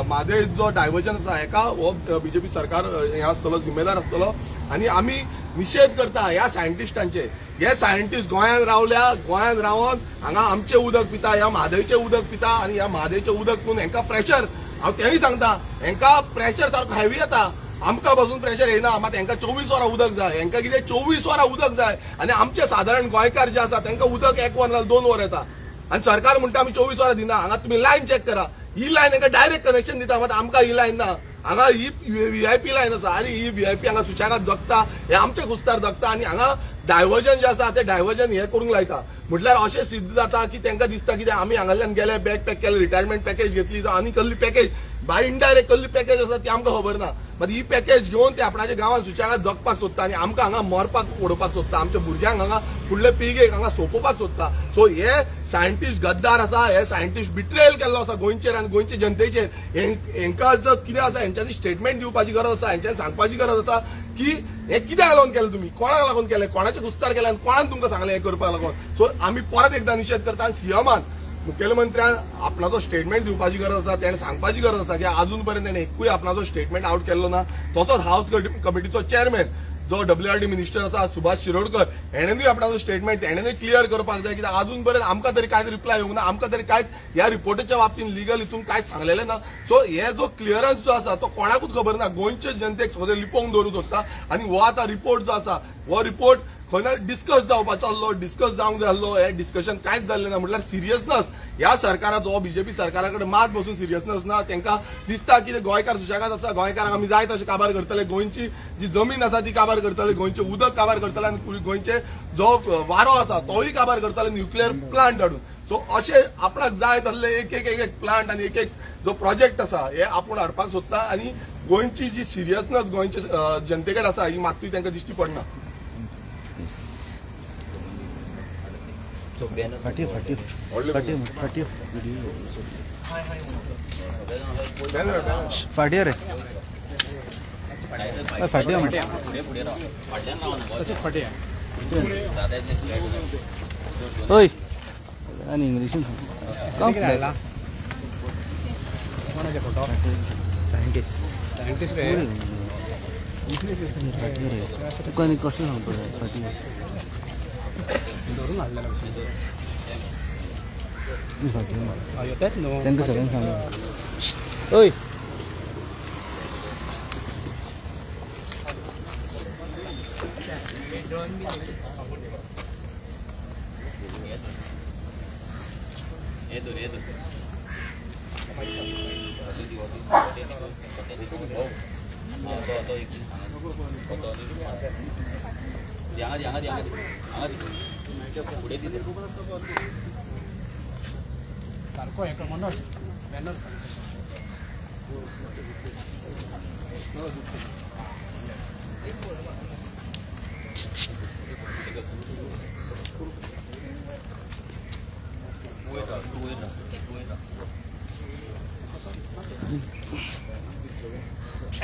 म्हादय जो डायवर्जन आसा हेका हो बीजेपी सरकार हे आसतलो, जिम्मेदार आसतलो. आनी आमी निशेध करता ह्या सायंटिस्टांचे. हे सायंटिस्ट गोंयांत रावल्या, गोंयांत रावन हांगा आमचें उदक पिता, ह्या म्हादयचें उदक पिता. आनी ह्या म्हादयचें उदक पिवन हांकां प्रेशर, हांव तेंय सांगता, हांकां प्रेशर सारको हेवी येता. आमकां बसून प्रेशर येना, मात हांकां 24 वरां उदक जाय. हांकां कितें 24 वरां उदक जाय. आनी आमचे सादारण गोंयकार जे आसा तांकां उदक 1 वर नाजाल्यार 2 वर येता. आनी सरकार म्हणटा आमी 24 वरां दिना. हांगा तुमी लायन चॅक करा, ही लायन हांकां डायरेक्ट कनेक्शन दिता, मात आमकां ही लायन ना. हांगा ही VIP लायन आसा आनी ही VIP हांगा सुशेगाद जगता, हे आमचे कुस्तार जगता. आनी हांगा डायवर्जन जे आसा ते डायवर्जन हे करूंक लायता. म्हटल्यार अशें सिद्ध जाता की तांकां दिसता की आमी हांगाल्यान गेले, बॅग पॅक केले, रिटायरमेंट पॅकेज घेतली जावं आनी कसली पॅकेज बाय इनडायरेक्ट कसली पॅकेज आसा ती आमकां खबर ना. मात ही पॅकेज घेवन ते आपणाच्या गांवांत सुशेगाद जगपाक सोदता आनी आमकां हांगा मरपाक उडोवपाक सोदता. आमच्या भुरग्यांक हांगा फुडले पिळगेक हांगा सोंपोवपाक सोदता. सो हे सायंटिस्ट गद्दार आसा, हे सायंटिस्ट बिट्रेयल केल्लो आसा गोंयचेर आनी गोंयचे जनतेचेर. हांकां जर कितें आसा हेंच्यांनी स्टेटमेंट दिवपाची गरज आसा, हेंच्यांनी सांगपाची गरज आसा की हे कित्याक लागून केलें, तुमी कोणाक लागून केलें, कोणाचे कुस्तार केले आनी कोणान तुमकां सांगलें हें करपाक लागून. सो आमी परत एकदां निशेध करता. आनी सीएमान, मुखेलमंत्र्यान आपणाचो स्टेटमेंट दिवपाची गरज आसा, तेणें सांगपाची गरज आसा की अजून पर्यंत तेणें एकूय आपणाचो स्टेटमेंट आउट केल्लो ना. तसोच हाऊस कमिटीचो चेअरमॅन जो WRD मिनिस्टर आसा सुभाष शिरोडकर, हेणेनूय आपणाचो स्टेटमेंट हेणेनूय क्लियर करपाक जाय. कित्याक अजून पर्यंत आमकां तरी कांयच रिप्लाय येवंक ना, आमकां तरी कांयच ह्या रिपोर्टाच्या बाबतींत लिगल हितून कांयच सांगलेलें ना. सो हे जो क्लियरन्स जो आसा तो कोणाकूच खबर ना, गोंयचे जनतेक सगळें लिपोवंक दवरूंक सोदता. आनी हो आतां रिपोर्ट जो आसा हो रिपोर्ट खंय डिस्कस जावपाचो आसलो, डिस्कस जावंक जाय आसलो, हे डिस्कशन कांयच जाल्लें ना. म्हटल्यार सिरियसनस ह्या सरकाराचो, हो बीजेपी सरकारा कडेन मात बसून सिरियसनस ना. तांकां दिसता की गोंयकार सुशेगाद आसा, गोंयकारांक आमी जाय तशें काबार करतले, गोंयची जी जमीन आसा ती काबार करतले, गोंयचें उदक काबार करतले आनी गोंयचे जो वारो आसा तोय काबार करतले न्युक्लियर प्लांट हाडून. सो अशें आपणाक जाय तसले एक प्लांट आनी एक जो प्रोजेक्ट आसा हे आपूण हाडपाक सोदता. आनी गोंयची जी सिरियसनस गोंयचे जनते कडेन आसा ही मात्तूय तांकां दिश्टी पडना. फाटी फाटी रे फाटी ओय आणि इंग्लिशीन काम करायला कोणाचे फोटो सायंटिस्ट रे तुका नी कसं सांगतो फाटी धरून हाडलेला येतात न्हू तांकां सगळ्यांक सांग ओय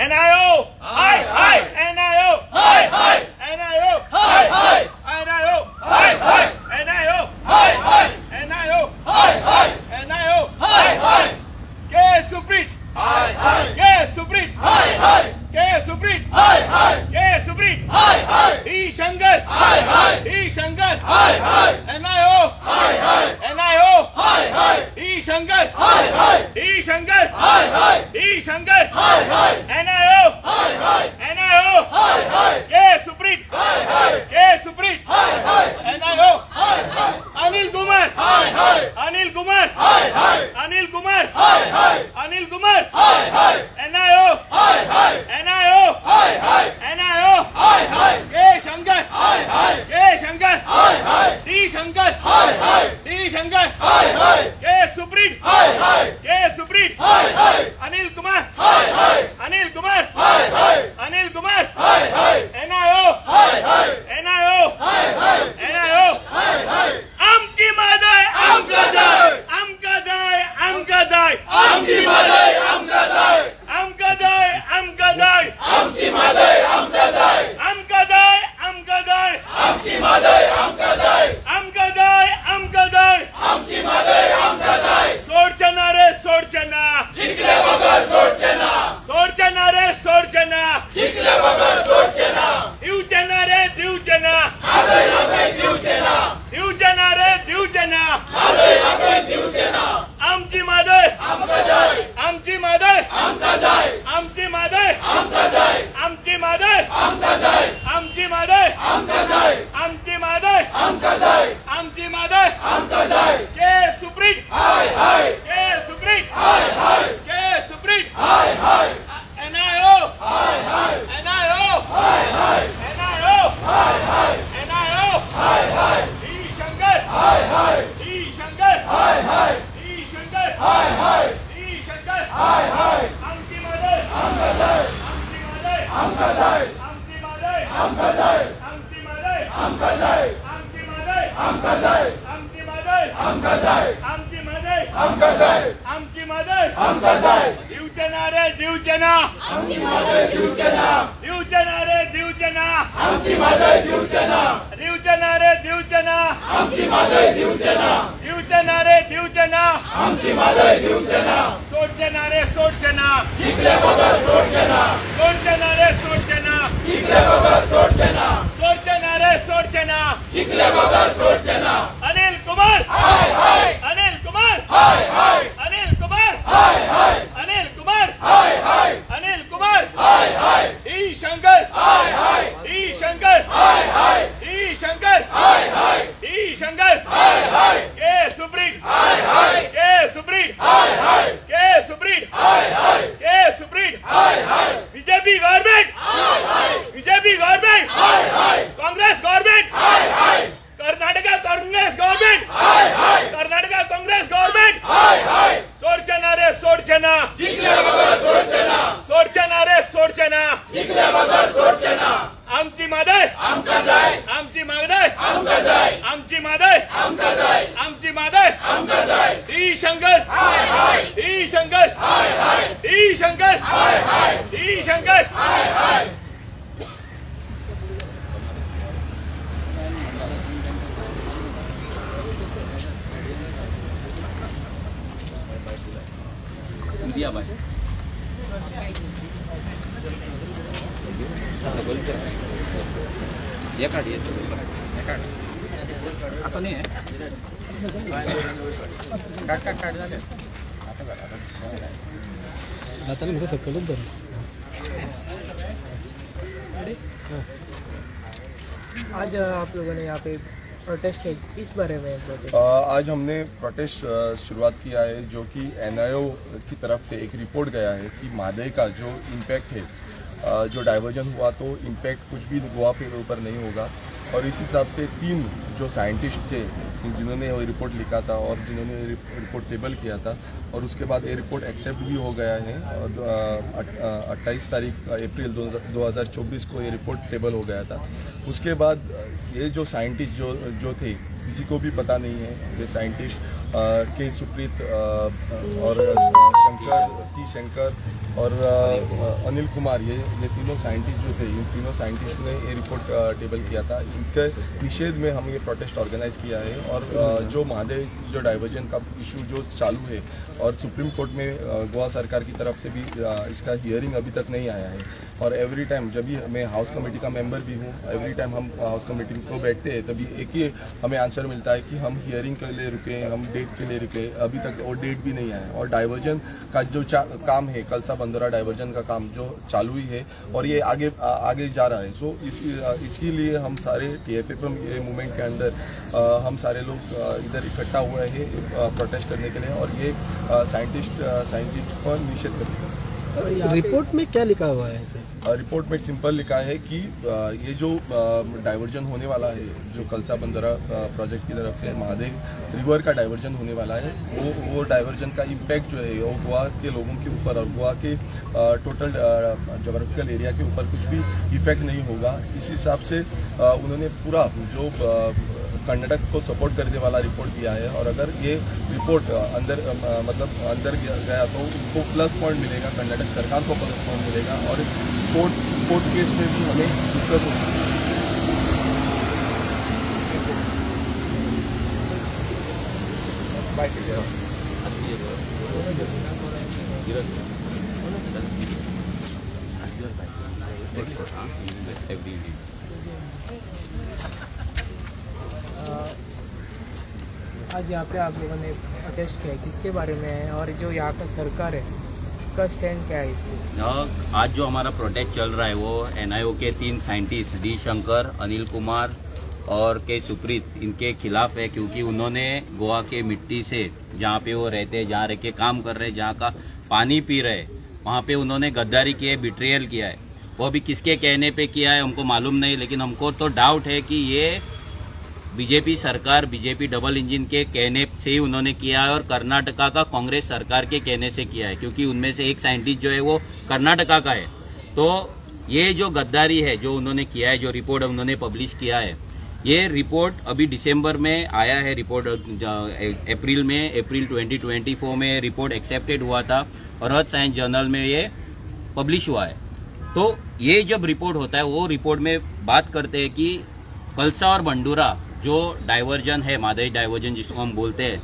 NIO! Hi! Hi! NIO! Hi! Hi! NIO! Hi! Hi! NIO! Hi! Hi! NIO! Hi! Hi! NIO! Hi! Hi! NIO! Hi! Hi! K. Suprit! Hi! Hi! K. Suprit! Hi! Hi! K. Suprit! Hi! Hi! K. Suprit! Hi! Hi! E. Shankar! Hi! Hi! E. Shankar! Hi! Hi! NIO! Hi! Hi! NIO! Hi! Hi! E. Shankar! Hi! Hi! E. Shankar! Hi! Hi! E. Shankar! Hi! Hi! NIO! Hi! Hi! NIO! Hi! Hi! K. Suprit! Hi! Hi! K. Suprit! Hi! Hi! NIO! Hi! Hi! Anil Kumar! Hi! Hi! Anil Kumar! Hi! Hi! Anil Kumar! Hi! Hi! Anil Kumar! Hi! Hi! NIO! Hi! Hi! NIO! Hi! Hi! NIO! Hi! Hi! K. Shankar! Hi! Hi! K. Shankar! Hi! Hi! D. Shankar! Hi! Hi! D. Shankar! Hi! Hi! K. Suprit! Hi! Hi! K. Suprit! Hi! Hi! Anil Kumar! Hi! Hi! Anil Kumar! Hi! Hi! Anil Kumar! Hi! Hi! NIO! Hi! Hi! NIO! Hi! Hi! NIO! Hi! Hi! आमची मादय आमका जाय आमका जाय आमका जाय आमची मादय आमका जाय आमका जाय आमका जाय आमची मादय आमका जाय आमका जाय आमका जाय आमची मादय आमका जाय आमका जाय आमका जाय आमची मादय आमका जाय सोडचना रे सोडचना जिंकले बगर सोडचना सोडचना रे सोडचना जिंकले बगर सोडचना दिवचना रे दिवचना आदय आदय दिवचना दिवचना रे दिवचना आदय आदय दिवचना आमची मादय आमका जाय आमची मादय आमका जाय आमची मादय आमका जाय आमची मादय आमका जाय आमची मादय आमका जाय आमची मादय आमका जाय आमची मादय आमका जाय के सुप्रीत हाय हाय के सुप्रीत हाय हाय के सुप्रीत हाय हाय NIO हाय हाय NIO हाय हाय NIO हाय हाय NIO हाय हाय E. Shankar हाय हाय E. Shankar हाय हाय E. Shankar हाय हाय E. Shankar हाय हाय आमची मादय आमका जाय आमची मादय आमका जाय आमची मादय आमका जाय आमची मादय आमका जाय आमची मादय आमका जाय आमची मादय आमका जाय आमची मादय आमका जाय आमची मादय आमका जाय दिवचना रे दिवचना आमची मादय दिवचना दिवचना रे दिवचना आमची मादय दिवचना दिवचना रे दिवचना आमची मादय दिवचना दिवचना रे दिवचना आमची मादय दिवचना सोडचना रे सोडचना जिंकले बगर सोडचना सोडचना रे सोडचना जिंकले बगर सोडचना सोडचना रे सोडचना जिंकले बगर सोडचना अनिल कुमार हाय हाय अनिल कुमार हाय हाय अनिल कुमार हाय हाय अनिल कुमार हाय हाय अनिल कुमार हाय हाय E. Shankar हाय हाय E. Shankar हाय हाय E. Shankar हाय हाय E. Shankar हाय हाय के सुप्रीत हाय हाय के सुप्रीत हाय हाय के सुप्रीत हाय हाय के सुप्रीत हाय हाय बीजेपी गवर्नमेंट हाय हाय बीजेपी गवर्नमेंट हाय हाय कांग्रेस गवर्नमेंट हाय हाय कर्नाटका कांग्रेस गवर्नमेंट हाय हाय कर्नाटका कांग्रेस गवर्नमेंट हाय हाय सोडचना रे सोडचना जिंकले बगर सोडचना सोडचना रे सोडचना जिंकले बगर सोडचना आमची मादय आमका जाय आमची मादय आमका जाय आमची मादय आमका जाय आमची मादय आमका जाय E. Shankar D Shankar D Shankar D Shankar दिया भाई असं बोल असं नाही आहे काट झाले आता मी सकलच धर आज आप लोगों ने यहाँ पे प्रोटेस्ट है, इस बारे में प्रोटेस्ट? आज हमने प्रोटेस्ट शुरुआत किया है जो कि NIO की तरफ से एक रिपोर्ट गया है कि मादे का जो इम्पैक्ट है, जो डाइवर्जन हुआ तो इम्पैक्ट कुछ भी गोवा के ऊपर नहीं होगा। और इस हिसाब से 3 जो साइंटिस्ट थे जिन्होंने वो रिपोर्ट लिखा था और जिन्होंने रिपोर्ट टेबल किया था, और उसके बाद ये रिपोर्ट एक्सेप्ट भी हो गया है। 28 तारीख अप्रैल 2024 को ये रिपोर्ट टेबल हो गया था। उसके बाद ये जो साइंटिस्ट जो थे किसी को भी पता नहीं है, ये साइंटिस्ट के सुप्रीत और शंकर और अनिल कुमार, ये तीनों साइंटिस्ट जो थे, इन तीनों साइंटिस्ट ने ये रिपोर्ट टेबल किया था। इनके निषेध में हम ये प्रोटेस्ट ऑर्गेनाइज किया है। और जो मादे जो डाइवर्जन का इशू जो चालू है और सुप्रीम कोर्ट में गोवा सरकार की तरफ से भी इसका हियरिंग अभी तक नहीं आया है। और एवरी टाइम जब भी मैं हाउस कमेटी का मेंबर भी हूँ, एवरी टाइम हम हाउस कमेटी को बैठते हैं तभी एक ही हमें आंसर मिलता है कि हम हियरिंग के लिए रुके, हम डेट के लिए रुके, अभी तक वो डेट भी नहीं आया। और डाइवर्जन का जो काम है, कलसा बंदोरा डाइवर्जन का काम जो चालू ही है और ये आगे जा रहा है। सो इसके लिए हम सारे TFFM मूवमेंट के अंदर हम सारे लोग इधर इकट्ठा हुए हैं प्रोटेस्ट करने के लिए और ये साइंटिस्ट पर निषेध करेंगे। रिपोर्ट में क्या लिखा हुआ है? रिपोर्ट में सिंपल लिखा है कि ये जो डाइवर्जन होने वाला है, जो कलसा बंदरा प्रोजेक्ट की तरफ से महादेव रिवर का डाइवर्जन होने वाला है, वो डाइवर्जन का इम्पैक्ट जो है वो गोवा के लोगों के ऊपर और गोवा के टोटल जोग्राफिकल एरिया के ऊपर कुछ भी इफेक्ट नहीं होगा। इस हिसाब से उन्होंने पूरा जो कर्नाटक को सपोर्ट करने वाला रिपोर्ट दिया है। और अगर ये रिपोर्ट अंदर गया तो उनको प्लस पॉइंट मिलेगा, कर्नाटक सरकार को प्लस पॉइंट मिलेगा और कोर्ट केस में भी हमें दिक्कत होगी। आज यहाँ पे आप लोगों ने प्रोटेस्ट किया, किसके बारे में है और जो यहाँ का सरकार है उसका स्टैंड क्या है इसमें? आज जो हमारा प्रोटेस्ट चल रहा है वो NIO के 3 साइंटिस्ट डी शंकर, अनिल कुमार और के सुप्रीत, इनके खिलाफ है। क्योंकि उन्होंने गोवा के मिट्टी से जहाँ पे वो रहते, जहाँ रह के काम कर रहे, जहाँ का पानी पी रहे, वहाँ पे उन्होंने गद्दारी की है, बिट्रेयल किया है। वो अभी किसके कहने पे किया है हमको मालूम नहीं, लेकिन हमको तो डाउट है कि ये बीजेपी सरकार, बीजेपी डबल इंजन के कहने से ही उन्होंने किया है और कर्नाटका का कांग्रेस सरकार के कहने से किया है। क्योंकि उनमें से एक साइंटिस्ट जो है वो कर्नाटका का है। तो ये जो गद्दारी है जो उन्होंने किया है, जो रिपोर्ट उन्होंने पब्लिश किया है, ये रिपोर्ट अभी दिसंबर में आया है। रिपोर्ट अप्रैल 2024 में रिपोर्ट एक्सेप्टेड हुआ था और अर्थ साइंस जर्नल में ये पब्लिश हुआ है। तो ये जब रिपोर्ट होता है, वो रिपोर्ट में बात करते हैं कि कलसा और बंडूरा जो डाइवर्जन है, मादई डाइवर्जन जिसको हम बोलते हैं,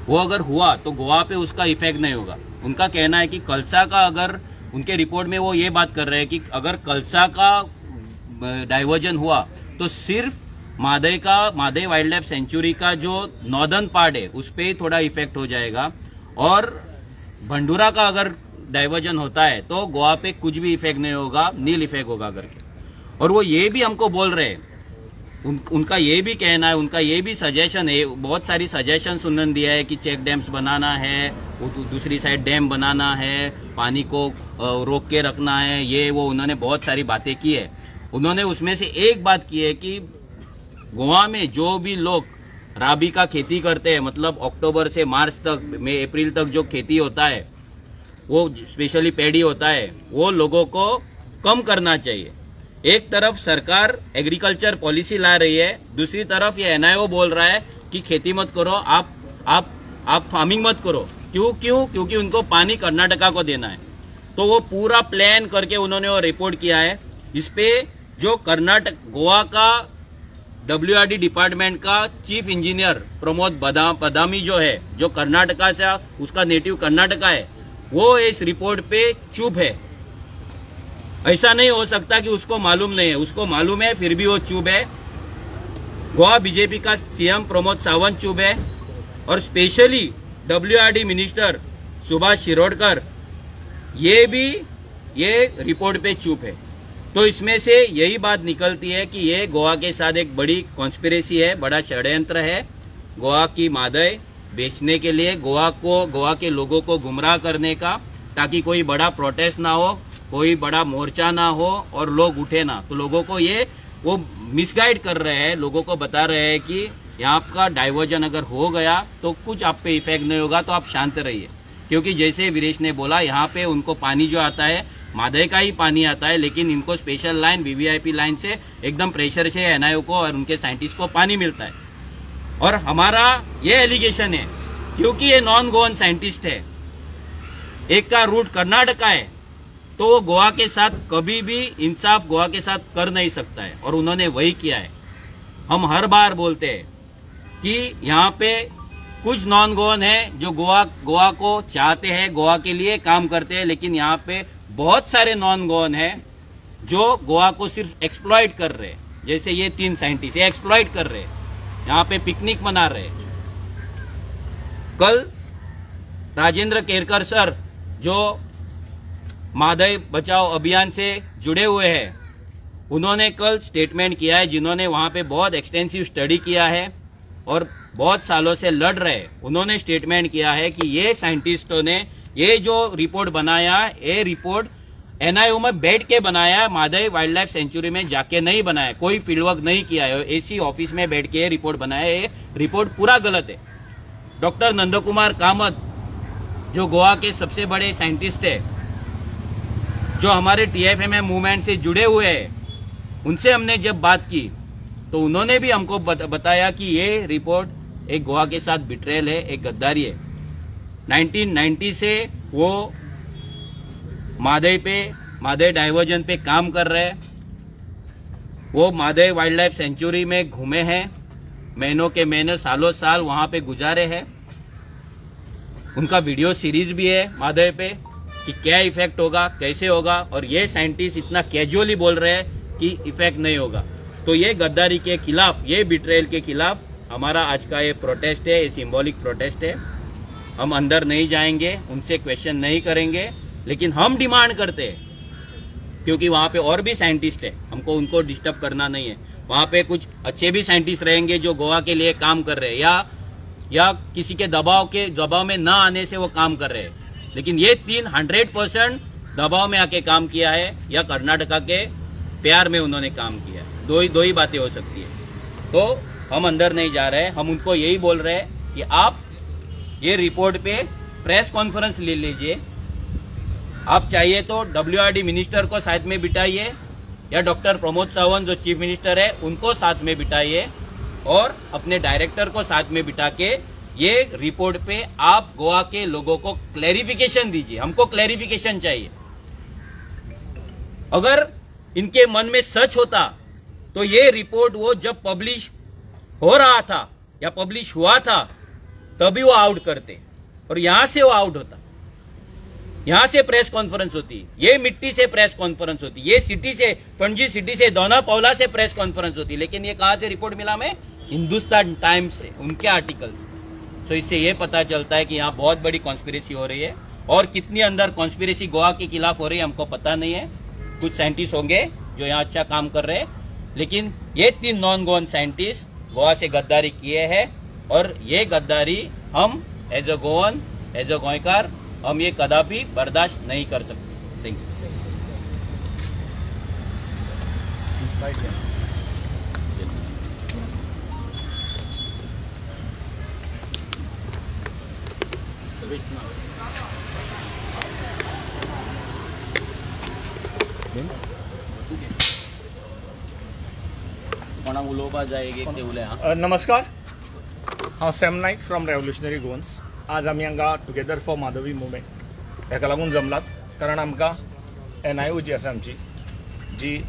वो अगर हुआ तो गोवा पे उसका इफेक्ट नहीं होगा। उनका कहना है कि कलसा का, अगर उनके रिपोर्ट में वो ये बात कर रहे हैं कि अगर कलसा का डाइवर्जन हुआ तो सिर्फ मादई वाइल्ड लाइफ सेंचुरी का जो नॉर्दर्न पार्ट है उस पर थोड़ा इफेक्ट हो जाएगा, और भंडूरा का अगर डाइवर्जन होता है तो गोवा पे कुछ भी इफेक्ट नहीं होगा, नील इफेक्ट होगा करके। और वो ये भी हमको बोल रहे हैं, उनका ये भी कहना है, उनका ये भी सजेशन है, बहुत सारी सजेशन उन्होंने दिया है कि चेक डैम्स बनाना है, दूसरी साइड डैम बनाना है, पानी को रोक के रखना है, ये वो उन्होंने बहुत सारी बातें की है। उन्होंने उसमें से एक बात की है कि गोवा में जो भी लोग राबी का खेती करते हैं, मतलब अक्टूबर से मार्च तक, मई अप्रैल तक जो खेती होता है, वो स्पेशली पैडी होता है, वो लोगों को कम करना चाहिए। एक तरफ सरकार एग्रीकल्चर पॉलिसी ला रही है, दूसरी तरफ ये NIO बोल रहा है कि खेती मत करो, आप आप फार्मिंग मत करो। क्योंकि उनको पानी कर्नाटका को देना है। तो वो पूरा प्लान करके उन्होंने वो रिपोर्ट किया है। इसपे जो कर्नाटक गोवा का WRD डिपार्टमेंट का चीफ इंजीनियर प्रमोद बदामी जो है, जो कर्नाटका से, उसका नेटिव कर्नाटका है, वो इस रिपोर्ट पे चुप है। ऐसा नहीं हो सकता कि उसको मालूम नहीं है, उसको मालूम है फिर भी वो चुप है। गोवा बीजेपी का CM प्रमोद सावंत चुप है और specially WRD minister Subhash Shirodkar ये रिपोर्ट पे चुप है। तो इसमें से यही बात निकलती है कि ये गोवा के साथ एक बड़ी कॉन्स्पिरेसी है, बड़ा षड्यंत्र है गोवा की मादय बेचने के लिए, गोवा के लोगों को गुमराह करने का, ताकि कोई बड़ा प्रोटेस्ट ना हो, कोई बड़ा मोर्चा ना हो और लोग उठे ना। तो लोगों को वो मिसगाइड कर रहे हैं, लोगों को बता रहे हैं कि यहाँ का डाइवर्जन अगर हो गया तो कुछ आप पे इफेक्ट नहीं होगा, तो आप शांत रहिए। क्योंकि जैसे वीरेश ने बोला, यहाँ पे उनको पानी जो आता है मादय का ही पानी आता है, लेकिन इनको स्पेशल लाइन VVIP लाइन से एकदम प्रेशर से NIO को और उनके साइंटिस्ट को पानी मिलता है। और हमारा ये एलिगेशन है, क्योंकि ये नॉन गोवन साइंटिस्ट है, एक का रूट कर्नाटका है, तो वो गोवा के साथ कभी भी इंसाफ गोवा के साथ कर नहीं सकता है, और उन्होंने वही किया है। हम हर बार बोलते हैं कि यहाँ पे कुछ नॉन गोवन है जो गोवा को चाहते हैं, गोवा के लिए काम करते हैं, लेकिन यहाँ पे बहुत सारे नॉन गोवन हैं जो गोवा को सिर्फ एक्सप्लॉइट कर रहे हैं। जैसे ये 3 साइंटिस्ट एक्सप्लॉइट कर रहे हैं, यहाँ पे पिकनिक मना रहे हैं। कल राजेंद्र केरकर सर जो मादय बचाओ अभियान से जुड़े हुए हैं, उन्होंने कल स्टेटमेंट किया है, जिन्होंने वहां पे बहुत एक्सटेंसिव स्टडी किया है और बहुत सालों से लड़ रहे हैं। उन्होंने स्टेटमेंट किया है कि ये साइंटिस्टों ने ये जो रिपोर्ट बनाया, ये रिपोर्ट NIO में बैठ के बनाया, मादय वाइल्ड लाइफ सेंचुरी में जाके नहीं बनाया, कोई फील्डवर्क नहीं किया है, AC ऑफिस में बैठ के ये रिपोर्ट बनाया। ये रिपोर्ट पूरा गलत है। डॉक्टर नंदकुमार कामत जो गोवा के सबसे बड़े साइंटिस्ट है, जो हमारे TFMM मूवमेंट से जुड़े हुए हैं, उनसे हमने जब बात की तो उन्होंने भी हमको बताया कि ये रिपोर्ट एक गोवा के साथ बिट्रेल है, एक गद्दारी है। 1990 से वो मादय डाइवर्जन पे काम कर रहे हैं। वो मादय वाइल्ड लाइफ सेंचुरी में घूमे हैं, महीनों के महीने, सालों साल वहां पे गुजारे हैं। उनका वीडियो सीरीज भी है मादय पे कि क्या इफेक्ट होगा, कैसे होगा, और ये साइंटिस्ट इतना कैजुअली बोल रहे हैं कि इफेक्ट नहीं होगा। तो ये गद्दारी के खिलाफ, ये बिट्रेयल के खिलाफ हमारा आज का ये प्रोटेस्ट है, ये सिंबॉलिक प्रोटेस्ट है। हम अंदर नहीं जाएंगे, उनसे क्वेश्चन नहीं करेंगे, लेकिन हम डिमांड करते हैं, क्योंकि वहां पे और भी साइंटिस्ट है, हमको उनको डिस्टर्ब करना नहीं है। वहां पे कुछ अच्छे भी साइंटिस्ट रहेंगे जो गोवा के लिए काम कर रहे हैं, या किसी के दबाव में न आने से वो काम कर रहे हैं। लेकिन ये 100% दबाव में आके काम किया है, या कर्नाटका के प्यार में उन्होंने काम किया है। दो ही बातें हो सकती है। तो हम अंदर नहीं जा रहे हैं, हम उनको यही बोल रहे हैं कि आप ये रिपोर्ट पे प्रेस कॉन्फ्रेंस ले लीजिए। आप चाहिए तो WRD मिनिस्टर को साथ में बिठाइए, या डॉक्टर प्रमोद सावंत जो चीफ मिनिस्टर है उनको साथ में बिठाइए, और अपने डायरेक्टर को साथ में बिठा के ये रिपोर्ट पे आप गोवा के लोगों को क्लैरिफिकेशन दीजिए। हमको क्लैरिफिकेशन चाहिए। अगर इनके मन में सच होता तो ये रिपोर्ट वो जब पब्लिश हो रहा था या पब्लिश हुआ था तभी वो आउट करते, और यहां से वो आउट होता, यहां से प्रेस कॉन्फ्रेंस होती, ये मिट्टी से प्रेस कॉन्फ्रेंस होती, ये सिटी से, पणजी सिटी से, दोना पौला से प्रेस कॉन्फ्रेंस होती। लेकिन ये कहां से रिपोर्ट मिला हमें? हिंदुस्तान टाइम्स से, उनके आर्टिकल से। तो इससे ये पता चलता है कि यहाँ बहुत बड़ी कॉन्स्पिरेसी हो रही है, और कितनी अंदर कॉन्स्पिरेसी गोवा के खिलाफ हो रही है हमको पता नहीं है। कुछ साइंटिस्ट होंगे जो यहाँ अच्छा काम कर रहे हैं, लेकिन ये 3 नॉन गोवन साइंटिस्ट गोवा से गद्दारी किए हैं, और ये गद्दारी हम as a Goan, as a Goenkar, हम ये कदापि बर्दाश्त नहीं कर सकते। थैंक्स। नमस्कार, हाँ Sam Naik from revolutionary Goans. आज आमी हांगा टुगेदर फॉर माधवी मुवमेंट हेका लागून जमलात, कारण आमकां NIO जी आसा आमची, जी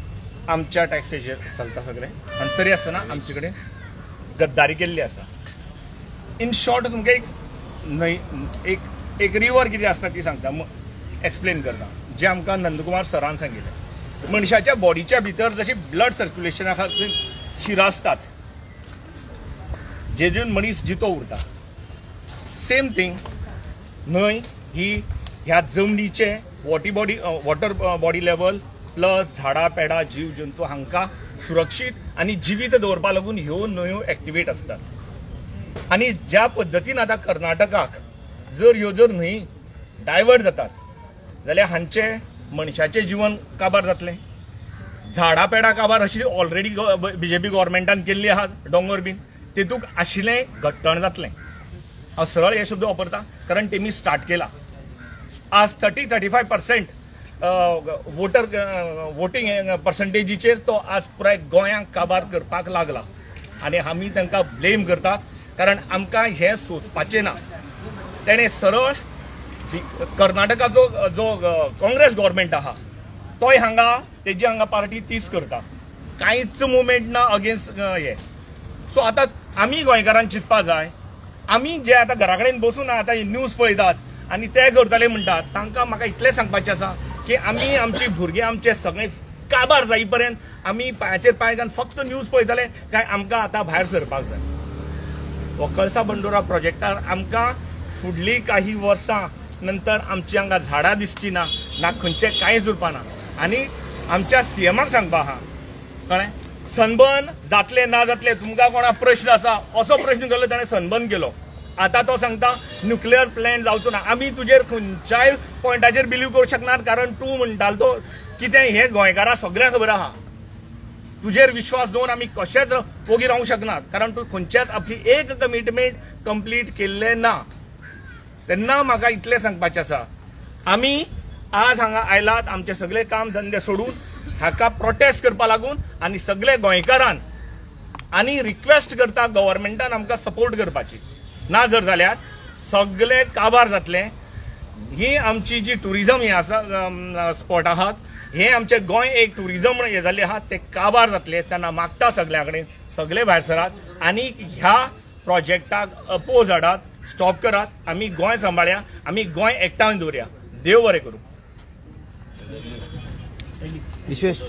आमच्या टॅक्सेचेर चलता सगळें, आनी तरी आसतना आमचे कडेन गद्दारी केल्ली आसा. इन शॉर्ट तुमकां एक रिवर कितें आसता ती सांगता, एक्सप्लेन करता, जे आमकां नंदकुमार सरान सांगिल्लें. मनशाच्या बॉडीच्या भितर जशी ब्लड सर्क्युलेशना खातीर शिरा असतात, जेजून मनीस जितो उरता, सेम थिंग न्हंय ही ह्या जमनीचे वॉटर बॉडी लेवल प्लस झाडां पेडां जीव जंतू हांकां सुरक्षीत आनी जिवीत दवरपा लागून ह्यो न्हंयो एक्टिवेट असतात. आनी ज्या पद्दतीन आतां कर्नाटकाक जर न्हंय डायवर्ट जातात जाल्यार हांचे मनशाचें जीवन काबार जातलें, झाडां पेडां काबार अशी ऑलरेडी BJP गव्हर्मेंटान केल्ली आहा दोंगर बीन, तेतूंक आशिल्लें घट्टण जातलें. हांव सरळ हे शब्द वापरता कारण तेमी स्टार्ट केला. आज 30-35% वोटींग पर्संटेजीचेर तो आज पुराय गोंयांक काबार करपाक लागला, आनी आमी तांकां ब्लेम करतात कारण आमकां हें सोंसपाचें ना. तेणें सरळ कर्नाटकाचो जो काँग्रेस गव्हर्मेंट आहा तोय हांगा तेजी हांगा पार्टी तीच करता, कांयच मुवमेंट ना अगेन्स्ट हे. सो आतां आमी गोंयकारांक चिंतपा जाय, आमी जे आतां घरा कडेन बसून आतां न्यूज पळयतात आनी ते करतले म्हणटात, तांकां म्हाका इतलें सांगपाचें आसा की आमी आमची भुरगीं आमचे सगळें काबार जाय पर्यंत आमी पांयाचेर पांय घालून फक्त न्यूज पळयतले काय आमकां आतां भायर सरपाक जाय. हो कळसा बंडोरा प्रोजेक्टार आमकां फुडलीं काही वर्सां नंतर आमची हांगा झाडां दिसची ना खंयचें कांयच उरपाना. आनी आमच्या CMाक सांगपा आहा, कळ्ळें, सनबर्न जातलें ना जातलें तुमकां कोणा प्रश्न आसा असो प्रश्न केलो ताणें सनबर्न केलो. आतां तो सांगता न्युक्लियर प्लांट जावचो ना. आमी तुजेर खंयच्याय पॉयंटाचेर बिलीव करूंक शकनात, कारण तूं म्हणटालो तो कितें हें गोंयकारां सगळ्यांक खबर आहा. तुजेर विश्वास दवरून आमी कशेंच ओगी रावंक शकनात, कारण तूं खंयच्याच आपली एक कमिटमेंट कंप्लीट केल्लें ना. तेन्ना म्हाका इतलें सांगपाचें आसा, आमी आज हांगा आयलात आमचे सगळे काम धंदे सोडून हाका प्रोटेस्ट करपा लागून, आनी सगळे गोंयकारान आनी रिक्वेस्ट करता गव्हर्मेंटान आमकां सपोर्ट करपाची, ना जर जाल्यार सगळे काबार जातले. ही आमची जी टुरिजम ही आसा स्पॉट आहात, हे आमचे गोंय एक टुरिजम हे जाल्ले आहात, ते काबार जातले. तेन्ना मागता सगळ्या कडेन सगळे भायर सरात आनी ह्या प्रोजेक्टाक अपोज हाडात, स्टॉप करात. आमी गोंय सांबाळया, आमी गोंय एकठांय दवरया. देव बरें करूं. विश्वेश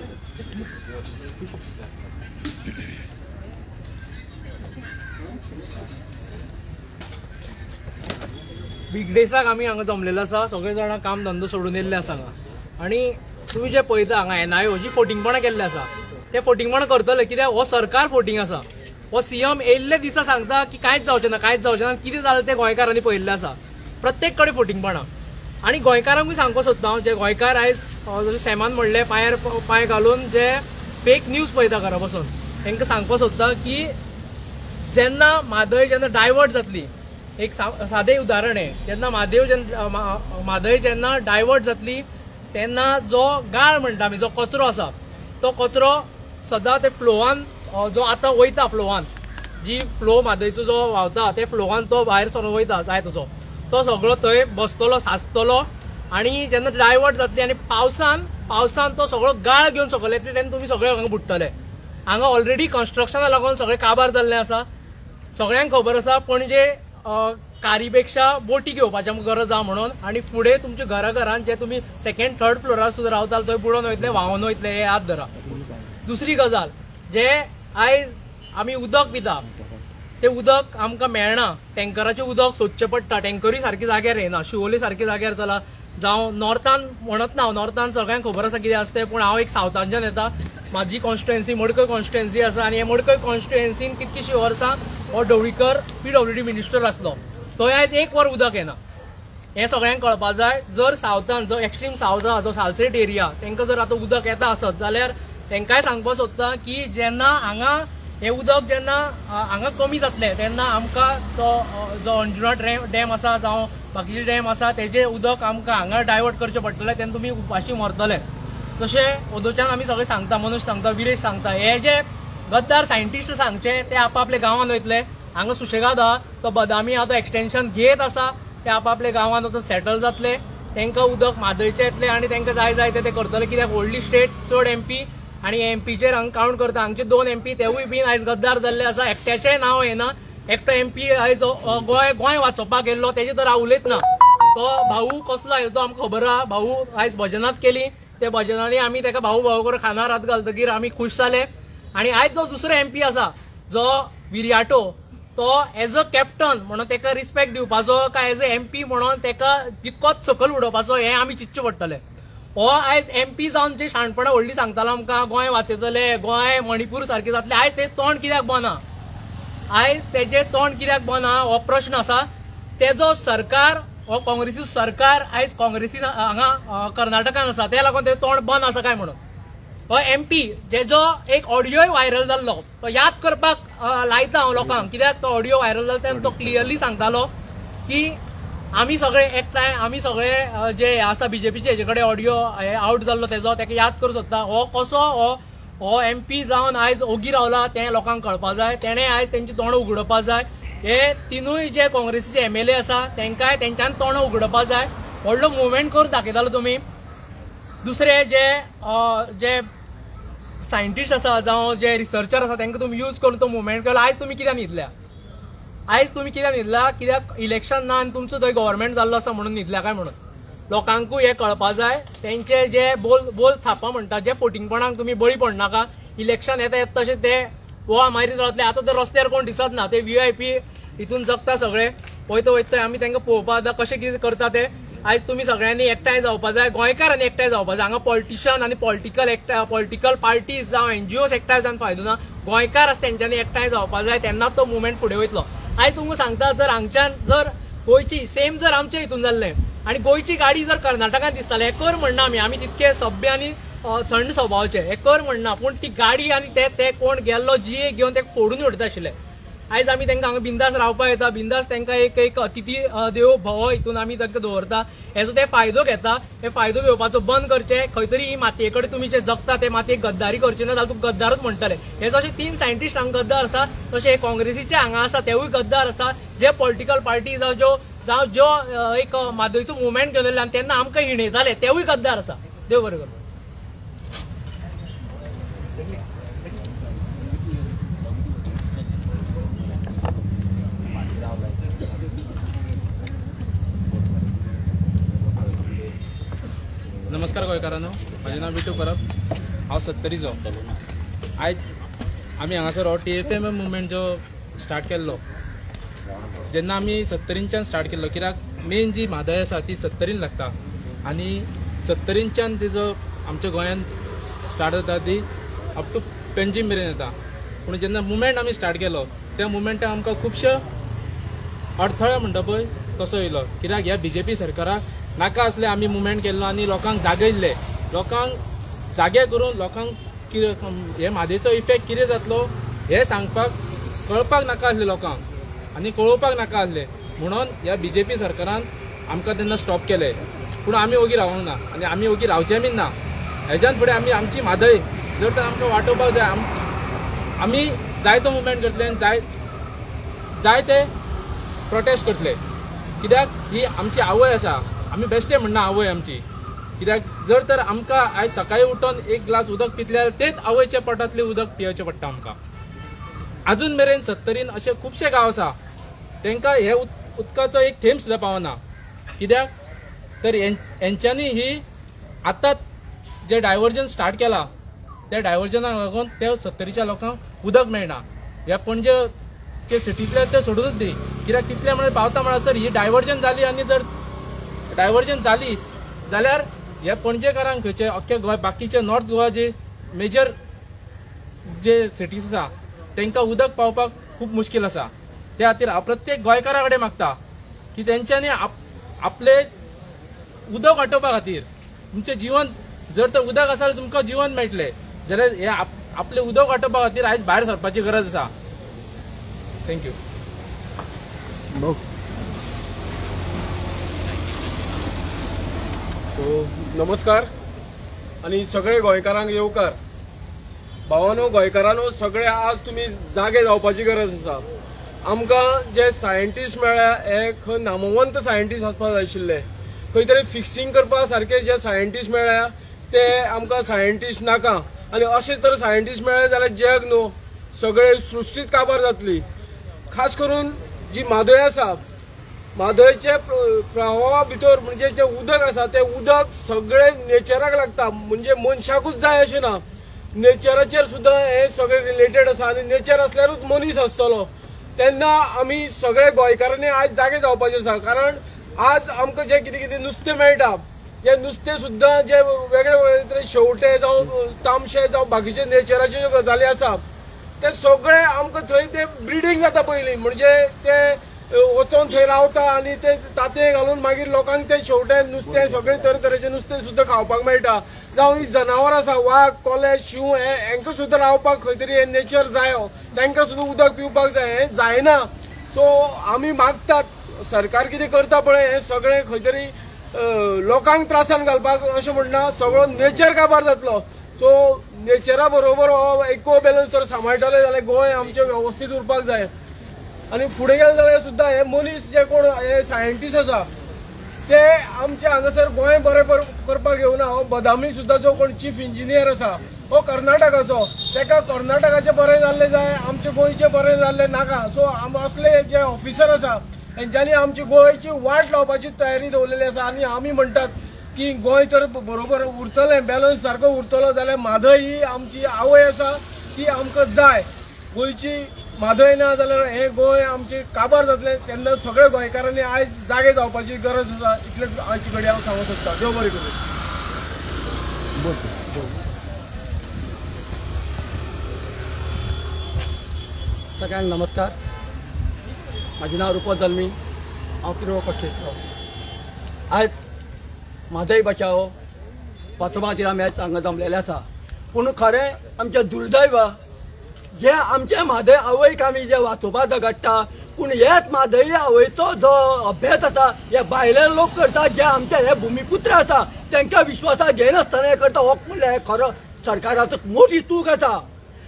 बिग डेसाक आमी हांगा जमलेलो आसा, सगळे जाणां काम धंदो सोडून येयल्ले आसा हांगा. आनी तुमी जे पळयता हांगा NIO जी फोटिंगपणां केल्ले आसा ते फोटिंगपणां करतले, कित्याक हो सरकार फोटिंग आसा. हो CM येयल्ले दिसा सांगता की कांयच जावचें ना, कांयच जावचें ना. कितें जालें तें गोंयकारांनी पळयल्लें आसा, प्रत्येक कडेन फोटिंगपणां. आनी गोंयकारांकूय सांगपाक सोदता हांव, जे गोंयकार आयज जशें सॅमान म्हणलें पांयार पांय घालून जे फेक न्यूज पळयता घरा बसून, तांकां सांगपाक सोदता की जेन्ना म्हादय जेन्ना डायवर्ट जातली, एक सादें उदाहरण आहे, जेन्ना म्हादय जेन्ना डायवर्ट जातली तेन्ना जो गाळ म्हणटा आमी, जो कचरो आसा तो कचरो सदां ते फ्लोवान जो आतां वयता फ्लोवान, जी फ्लो म्हादयचो जो व्हांवता ते फ्लोवान तो भायर सरून वयता जाय तसो, तो सगळो थंय बसतलो, साचतलो. आनी जेन्ना डायवर्ट जातली आनी पावसान तो सगळो गाळ घेवन सकयल येतली तेन्ना तुमी सगळे हांगा बुडटले. हांगा ऑलरेडी कन्स्ट्रक्शना लागून सगळे काबार जाल्ले आसा, सगळ्यांक खबर आसा. पणजे कारीपेक्षा बोटी घेवपाची आमकां गरज आहा म्हणून. आनी फुडें तुमच्या घरान जे तुमी 2nd 3rd फ्लोरार सुद्दां रावताले थंय बुडोवन वयतले, व्हांवून वयतले, हे याद धरा. दुसरी गजाल, जे आयज आमी उदक पिता ते उदक आमकां मेळना, टँकराचें उदक सोदचें पडटा. टँकरूय सारकी जाग्यार येना, शिवोली सारकी जाग्यार चला. जावं नॉर्थान म्हणत ना, नॉर्थान सगळ्यांक खबर आसा कितें आसता, पूण हांव एक सावथांच्यान येता. म्हाजी कॉन्स्टिट्युएन्सी मडकय कॉन्स्टिट्युएन्सी आसा, आनी हे मडकय कॉन्स्टिट्युएन्सीन कितकीशीं वर्सां हो ढवळीकर PWD मिनिस्टर आसलो, थंय आयज 1 वर उदक येना. हें सगळ्यांक कळपा जाय. जर सावथान जो एक्स्ट्रीम सावथ आहा, जो सालसेट एरिया, तांकां जर आतां उदक येता आसत जाल्यार तांकांय सांगपाक सोदता की जेन्ना हांगा हे उदक जेन्ना हांगा कमी जातलें तेन्ना आमकां तो जो अंजुना डॅम आसा जावं बाकीचे डॅम आसा तेजें उदक आमकां हांगा डायवर्ट करचें पडटलें, तेन्ना तुमी उपाशी मरतले. तशें ओदोच्यान आमी सगळे सांगता, मनोज सांगता, विरेश सांगता, हे जे गद्दार सायंटिस्ट सांगचे ते आपआपल्या गांवांत वयतले हांगा सुशेगाद आहा, तो बदामी आहा तो एक्सटेन्शन घेत आसा, ते आपापल्या गांवांत वचून सेटल जातले, तांकां उदक म्हादयचें येतलें आनी तांकां जाय जाय ते करतले, कित्याक व्हडली स्टेट चड MP आनी एमपीचेर हांगा कावंट करता. हांगचे 2 MP तेवूय बीन आयज गद्दार जाल्ले आसा, एकट्याचेंय नांव येना. एकटो MP आयज गोंय वाचोवपाक येयल्लो, तेजे तर हांव उलयत ना. तो भाऊ कसलो आयलो तो आमकां खबर आहा. भाऊ आयज भजनात केली, ते भजनांनी आमी ताका भाऊ भाऊ करून खानार हात घालतकीर आमी खुश जाले. आनी आयज जो दुसरो MP आसा जो विरियाटो, तो एज अ कॅप्टन म्हणून ताका रिस्पेक्ट दिवपाचो काय एज अ MP म्हणून ताका तितकोच सकयल उडोवपाचो हें आमी चिंतचें पडटलें. हो आयज MP जावन जे शाणपणां व्हडली सांगतालो आमकां, गोंय वाचयतले, गोंय मणिपूर सारकें जातलें, आयज तें तोंड कित्याक बना? आयज तेजें तोंड कित्याक बना हो प्रश्न आसा. तेजो सरकार हो काँग्रेसी सरकार आयज काँग्रेसीन हांगा कर्नाटकान आसा, त्या लागून तें तोंड बंद आसा काय म्हणून. हो MP जेजो एक ऑडियोय व्हायरल जाल्लो, तो याद करपाक लायता हांव लोकांक, कित्याक तो ऑडियो व्हायरल जालो तेन्ना तो क्लियरली सांगतालो की आमी सगळे एकठांय, आमी सगळे जे आसा BJPचे हेजे कडेन ऑडियो आउट जाल्लो तेजो, ताका याद करूं सोदता. हो कसो हो MP जावन आयज ओगी रावला तें लोकांक कळपा जाय. तेणें आयज तेंची तोंडां उगडोवपा जाय. हे तिनूय जे काँग्रेसीचे MLA आसा तांकांय तेंच्यान तोंडां उगडोवपा जाय. व्हडलो मुवमेंट करून दाखयतालो तुमी. दुसरे जे सायंटिस्ट आसा जावं जे रिसर्चर आसा तांकां तुमी यूज करून तो मुवमेंट केलो. आयज तुमी कित्याक न्हिदल्या? आयज तुमी कित्याक न्हिदला? कित्याक इलेक्शन ना आनी तुमचो थंय गव्हर्मेंट जाल्लो आसा म्हणून न्हिदल्या काय म्हणून? लोकांकूय हे कळपा जाय. तेंचे जे बोल थापा म्हणटा, जे फोटिंगपणाक तुमी बळी पडनाका. इलेक्शन येता तशें ते वा मारीत रावतले. आतां तर रस्त्यार कोण दिसत ना, ते VIP हितून जगता सगळे. वयता आमी तांकां पळोवपा जाता कशें कितें करता ते. आयज तुमी सगळ्यांनी एकठांय जावपा जाय, गोंयकारांनी एकठांय जावपा जाय. हांगा पॉलिटिशियन आनी पॉलिटिकल पार्टीज जावं NGOs एकठांय जावन फायदो ना. गोंयकार आसा तेंच्यांनी एकठांय जावपा जाय, तेन्नाच तो मुवमेंट फुडें वयतलो. आयज तुमकां सांगता, जर हांगच्यान जर गोंयची सेम जर आमच्या हितून जाल्लें आनी गोंयची गाडी जर कर्नाटकांत दिसताले, हे कर म्हणना आमी तितके सभ्य आनी थंड स्वभावाचे, हे कर म्हणना. पूण ती गाडी आनी ते कोण गेल्लो GA घेवन ते फोडून उडता आशिल्ले. आयज आमी तांकां हांगा बिंदास रावपा येता, बिंदास तांकां एक अतिथी देव भव हितून आमी तांकां दवरता. हेजो ते फायदो घेता. हे फायदो घेवपाचो बंद करचे. खंय तरी ही मातये कडेन तुमी जे जगता ते मातयेक गद्दारी करची ना, जाल्यार तुका गद्दारूच म्हणटले. हे जशे 3 सायंटिस्ट हांगा गद्दार आसा, तशे काँग्रेसीचे हांगा आसा तेवूय गद्दार आसा. जे पॉलिटिकल पार्टी जावं ज्यो एक म्हादयचो मुवमेंट घेवन येयले तेन्ना आमकां हिणयताले तेवूय गद्दार आसा. देव बरें करूं. नमस्कार गोंयकारांनो, म्हाजें नांव विटू परब, हांव 70रीचो. आयज आमी हांगासर हो TFM मुवमेंट जो स्टार्ट केल्लो, जेन्ना आमी 70रींच्यान स्टार्ट केल्लो, कित्याक मेन जी म्हादय आसा ती 70रीन लागता आनी 70रींच्यान तिजो आमच्या गोंयांत स्टार्ट जाता ती अप टू पेन्जीम मेरेन येता. पूण जेन्ना मुवमेंट आमी स्टार्ट केलो त्या मुवमेंटाक आमकां खुबशे अडथळे म्हणटा पळय तसो येयलो. कित्याक ह्या BJP सरकाराक नाका आसले आमी मुवमेंट केल्लो आनी लोकांक जागयल्ले. लोकांक जागे करून लोकांक हे म्हादयचो इफेक्ट कितें जातलो हे सांगपाक कळपाक नाका आसले लोकांक आनी कळोवपाक नाका आसले. म्हणून ह्या BJP सरकारान आमकां तेन्ना स्टॉप केले. पूण आमी ओगी रावूंक ना आनी आमी ओगी रावचे बीन ना. हेज्यान फुडें आमी आमची म्हादय जर तर आमकां वाटोवपाक जाय, आमी जाय तो मुवमेंट करतले आनी जाय ते प्रोटेस्ट करतले. कित्याक ही आमची आवय आसा. आमी बेश्टे म्हणना आवय आमची. कित्याक जर तर आमकां आयज सकाळी उठोन एक ग्लास उदक पितल्यार तेच आवयच्या पोटांतलें उदक पियेवचें पडटा आमकां. अजून मेरेन 70रीन अशे खुबशे गांव आसा तांकां हे उदकाचो एक थेंब सुद्दां पावना. कित्याक तर हेंच्यांनी ही आतां जे डायवर्जन स्टार्ट केला त्या डायवर्जनाक लागून त्या 70रीच्या लोकांक उदक मेळना. ह्या पणजे सिटींतले ते सोडूनच दी. कित्याक तितले म्हळ्यार पावता म्हळ्यार ही डायवर्जन जाली आनी जर डायवर्जन जाली जाल्यार ह्या पणजेकारांक खंयचे अख्ख्या गोंय बाकीचे नॉर्थ गोवा जे मेजर जे सिटीज आसा तांकां उदक पावपाक खूब मुश्कील आसा. त्या खातीर हांव प्रत्येक गोंयकारा कडेन मागता की तेंच्यांनी आपले उदक वाटोवपा खातीर तुमचें जीवन जर तर उदक आसा जाल्यार तुमकां जीवन मेळटलें, जाल्यार हे आपले उदक वाटोवपा खातीर आयज भायर सरपाची गरज आसा. थँक्यू. नमस्कार आणि सगळे गोंयकारांक येवकार. भावानो, गोंयकारांनो, सगळे आज तुम्ही जागे जावपाची गरज आसा. आमकां जे सायंटिस्ट मेळ्ळ्या हे खंय नामवंत सायंटिस्ट आसपाक जाय आशिल्ले, खंय तरी फिक्सिंग करपा सारखे जे सायंटिस्ट मेळ्ळ्या ते आमकां सायंटिस्ट नाका, आनी अशें तर सायंटिस्ट मेळ्ळे जाल्यार जग न्हू सगळे सृश्टीत काबार जातली. खास करून जी म्हादय आसा, म्हादयचे प्रवाहा भितर म्हणजे जे उदक आसा ते उदक सगळे नेचराक लागता, म्हणजे मनशाकूच जाय अशें ना, नेचराचेर सुद्दां हे सगळे रिलेटेड आसा आनी नेचर असल्यारूच मनीस आसतलो. तेन्ना आमी सगळे गोंयकारांनी आज जागे जावपाचे आसा, कारण आज आमकां जे कितें कितें नुस्तें मेळटा जे नुस्तें सुद्दां जे वेगळे वेगळे शेवटे जावं तामशे जावं बाकीचे नेचराचे ज्यो गजाली आसा ते सगळे आमकां थंय ते ब्रिडींग जाता पयलीं, म्हणजे ते वचोन थंय रावता आनी ते तांतये घालून मागीर लोकांक ते शेवटे नुस्तें सगळे तरेतरेचें नुस्तें सुद्दां खावपाक मेळटा. जावं ही जनावर आसा वाघ कोले शिव हेंकां सुद्दां रावपाक खंय तरी हे नेचर जाय, तांकां सुद्दां उदक पिवपाक जाय, हें जायना. सो आमी मागतात सरकार कितें करता पळय हें सगळें खंय तरी लोकांक त्रासान घालपाक अशें म्हणना, सगळो नेचर काबार जातलो. सो नेचरा बरोबर हो इको बॅलन्स जर सांबाळटले जाल्यार गोंय आमचें वेवस्थीत उरपाक जाय. आनी फुडें गेले जाल्यार सुद्दां हे मनीस जे कोण हे सायंटिस्ट आसा ते आमचे हांगासर गोंय बरें करपाक येवना. हो बदामी सुद्दां जो कोण चीफ इंजिनियर आसा हो कर्नाटकाचो, ताका कर्नाटकाचें बरें जाल्लें जाय, आमचे गोंयचें बरें जाल्लें नाका. सो असले जे ऑफिसर आसा तेंच्यांनी आमची गोंयची वाट लावपाची तयारी दवरलेली आसा. आनी आमी म्हणटात की गोंय तर बरोबर उरतलें, बॅलन्स सारको उरतलो जाल्यार म्हादय ही आमची आवय आसा, ती आमकां जाय. गोंयची म्हादय ना जाल्यार हें गोंय आमचें काबार जातलें. तेन्ना सगळ्या गोंयकारांनी आयज जागे जावपाची गरज आसा, इतलें आयचे कडेन हांव सांगूंक सोदतां. देव बरें करूं. सगळ्यांक नमस्कार. माझे नाव रुपा जल्मी, हांव किरोळ कश्टेचो. आयज म्हादय बचाव 5वा दिना मॅच हांगा जमलेले आसा, पूण खरें आमचें दुर्दैव जे आमचे म्हादय आवयक आमी जे वाचोवपाक झगडटा, पूण हेच म्हादय आवयचो जो अभ्यास आसा हे भायले लोक करता, जे आमचे हे भुमिपुत्र आसा तांकां विश्वासाक घेनासतना हे करता. हो म्हणल्यार हे खरो सरकाराचो मोठी चूक आसा.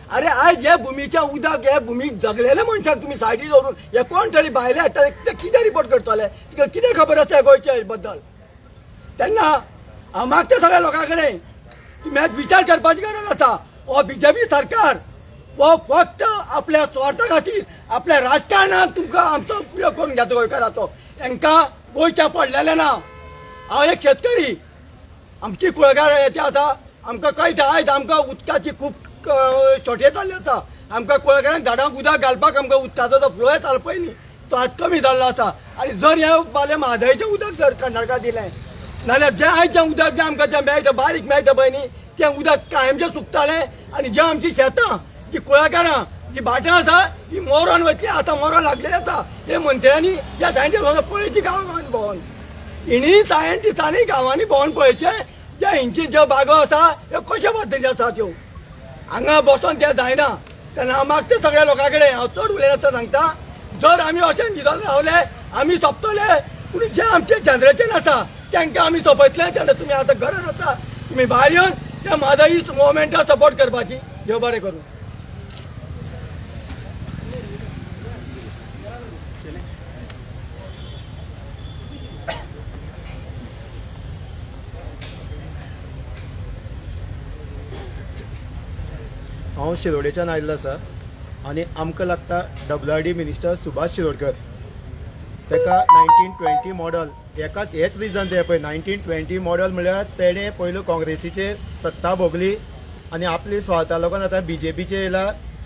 अरे आयज हे भुमीचें उदक हे भुमीक जगलेल्या मनशाक तुमी सायडीक दवरून हे कोण तरी भायले हाडटाले, ते कितें रिपोर्ट करतले, तिका कितें खबर आसा गोंयचे बद्दल. तेन्ना हांव मागता सगळ्या लोकां कडेन तुमी आज विचार करपाची गरज आसा. हो बीजेपी सरकार हो फक्त आपल्या स्वार्था खातीर आपल्या राजकारणाक तुमकां आमचो उपयोग करून घेता गोंयकाराचो. तांकां गोंयच्या पडलेलें ना. हांव एक शेतकरी, आमची कुळगार येते आसा, आमकां कळटा आयज आमकां उदकाची खूब शॉर्टेज जाल्ली आसा. आमकां कुळगारांक झाडांक उदक घालपाक आमकां उदकाचो जो फ्लो येतालो पळय न्ही तो आज कमी जाल्लो आसा. आनी जर हे बाले म्हादयचें उदक जर कर्नाटकाक दिलें नाल्यार जें आयज जें उदक जें आमकां जें मेळटा बारीक मेळटा पळय न्ही तें उदक कायमचें सुकतालें. आनी जें आमची शेतां जी कुळाकारां जी भाटां आसा ही मोरोन वतली, आतां मोरोन लागलेली आसा. हे मंत्र्यांनी ह्या सायंटिस्टांक पळयची गांवांनी भोंवन, हिणी सायंटिस्टांनी गांवांनी भोंवन पळयचें जे हिंची ज्यो बागो आसा ह्यो कशे पद्दतीन आसा त्यो. हांगा बसोन तें जायना. तेन्ना हांव मागता सगळ्या लोकां कडेन, हांव चड उलयनासतना सांगता, जर आमी अशें न्हिदोन रावले आमी सोंपतले, पूण जे आमचे जनरेशन आसा तांकां आमी सोंपयतले. तेन्ना तुमी आतां गरज आसा तुमी भायर येवन त्या म्हादय मुवमेंटाक सपोर्ट करपाची. देव बरें करूं. हांव शिरोडेच्यान आयिल्लो आसा आनी आमकां लागता WRD मिनिस्टर सुभाष शिरोडकर. ताका 1920 मॉडल एकाच हेच रिजन ते पळय 1920 मॉडल म्हळ्यार तेणें पयलू काँग्रेसीचेर सत्ता भोगली आनी आपली स्वार्था लागून आतां BJPचेर येयला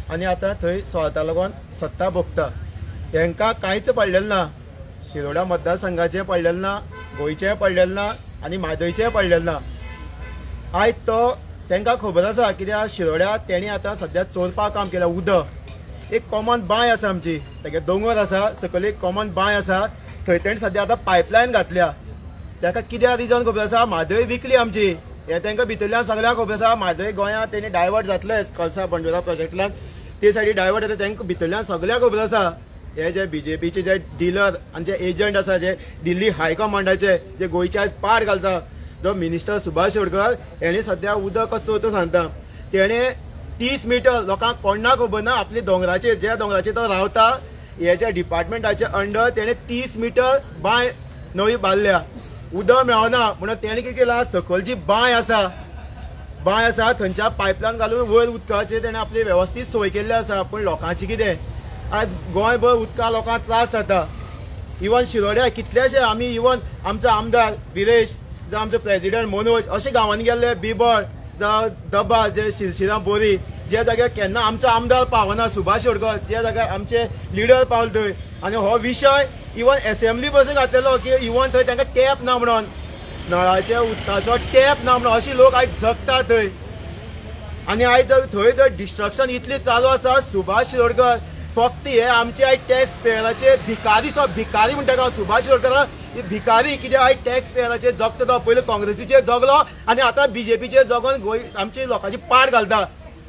आनी आतां थंय स्वार्था लागून सत्ता भोगता. तांकां कांयच पडलेलें ना, शिरोडा मतदारसंघाचें पडलेलें ना, गोंयचें पडलेलें ना आनी म्हादयचें पडलेलें ना. आयज तो तांकां खबर आसा कित्याक शिरोड्या तेणी आतां सद्या चोरपाक काम केलां. उदक एक कॉमन बांय आसा आमची, तेगे दोंगर आसा सकयल एक कॉमन बांय आसा, थंय तेणी सद्या आतां पायपलायन घातल्या. ताका कित्याक रिजन खबर आसा, म्हादय विकली आमची. हे तांकां भितरल्यान सगळ्यांक खबर आसा. म्हादय गोंयांत तेणी डायवर्ट जातले कळसा बंडोरा प्रोजेक्टांतल्यान, ते सायडी डायवर्ट जाता तांकां भितरल्यान सगळ्यांक खबर आसा. हे जे BJPचे जे डिलर आनी जे एजंट आसा जे दिल्ली हायकमांडाचे जे गोंयचे आयज पाड घालता, जो मिनिस्टर सुभाष शिरोडकर हेणे सद्या उदक कसो चोवता सांगता. तेणे 30 मीटर लोकांक कोणाक खबर ना आपली दोंगराचेर, ज्या दोंगराचेर तो रावता हेच्या डिपार्टमेंटाच्या अंडर तेणे 30 मीटर बांय नळी बांदल्या, उदक मेळना म्हणून तेणे कितें केलां, सकयल जी बांय आसा थंयच्या पायपलायन घालून वयर उदकाचे तेणे आपली वेवस्थीत सोय केल्ली आसा. पूण लोकांची कितें, आज गोंयभर उदका लोकांक त्रास जाता. इवन शिरोड्या कितलेशे आमी, इवन आमचो आमदार विरेश जावं आमचो प्रेसिडेंट मनोज अशे गांवांनी गेल्ले, बिबड जावं दबा जे शिरशिरा बोरी, जे जाग्यार केन्ना आमचो आमदार पावना सुभाष शिरोडकर, जे जाग्यार आमचे लिडर पावले थंय. आनी हो विशय इवन असेंब्ली बसून घातलेलो की इवन थंय तांकां टॅप ना म्हणून, नळाच्या उदकाचो टॅप ना म्हणून अशी लोक आयज जगता थंय. आनी आयज थंय तर डिस्ट्रक्शन इतली चालू आसा. सुभाष शिरोडकर फक्त हे आमचे आयज टॅक्स पेयराचे भिकारी म्हणटा सुभाष शिरोडकर भिकारी, कित्याक आयज टॅक्स पेयराचे जगता तो. पयलीं काँग्रेसीचेर जगलो आनी आतां बीजेपीचेर जगोन गोंय आमची लोकांची पाड घालता.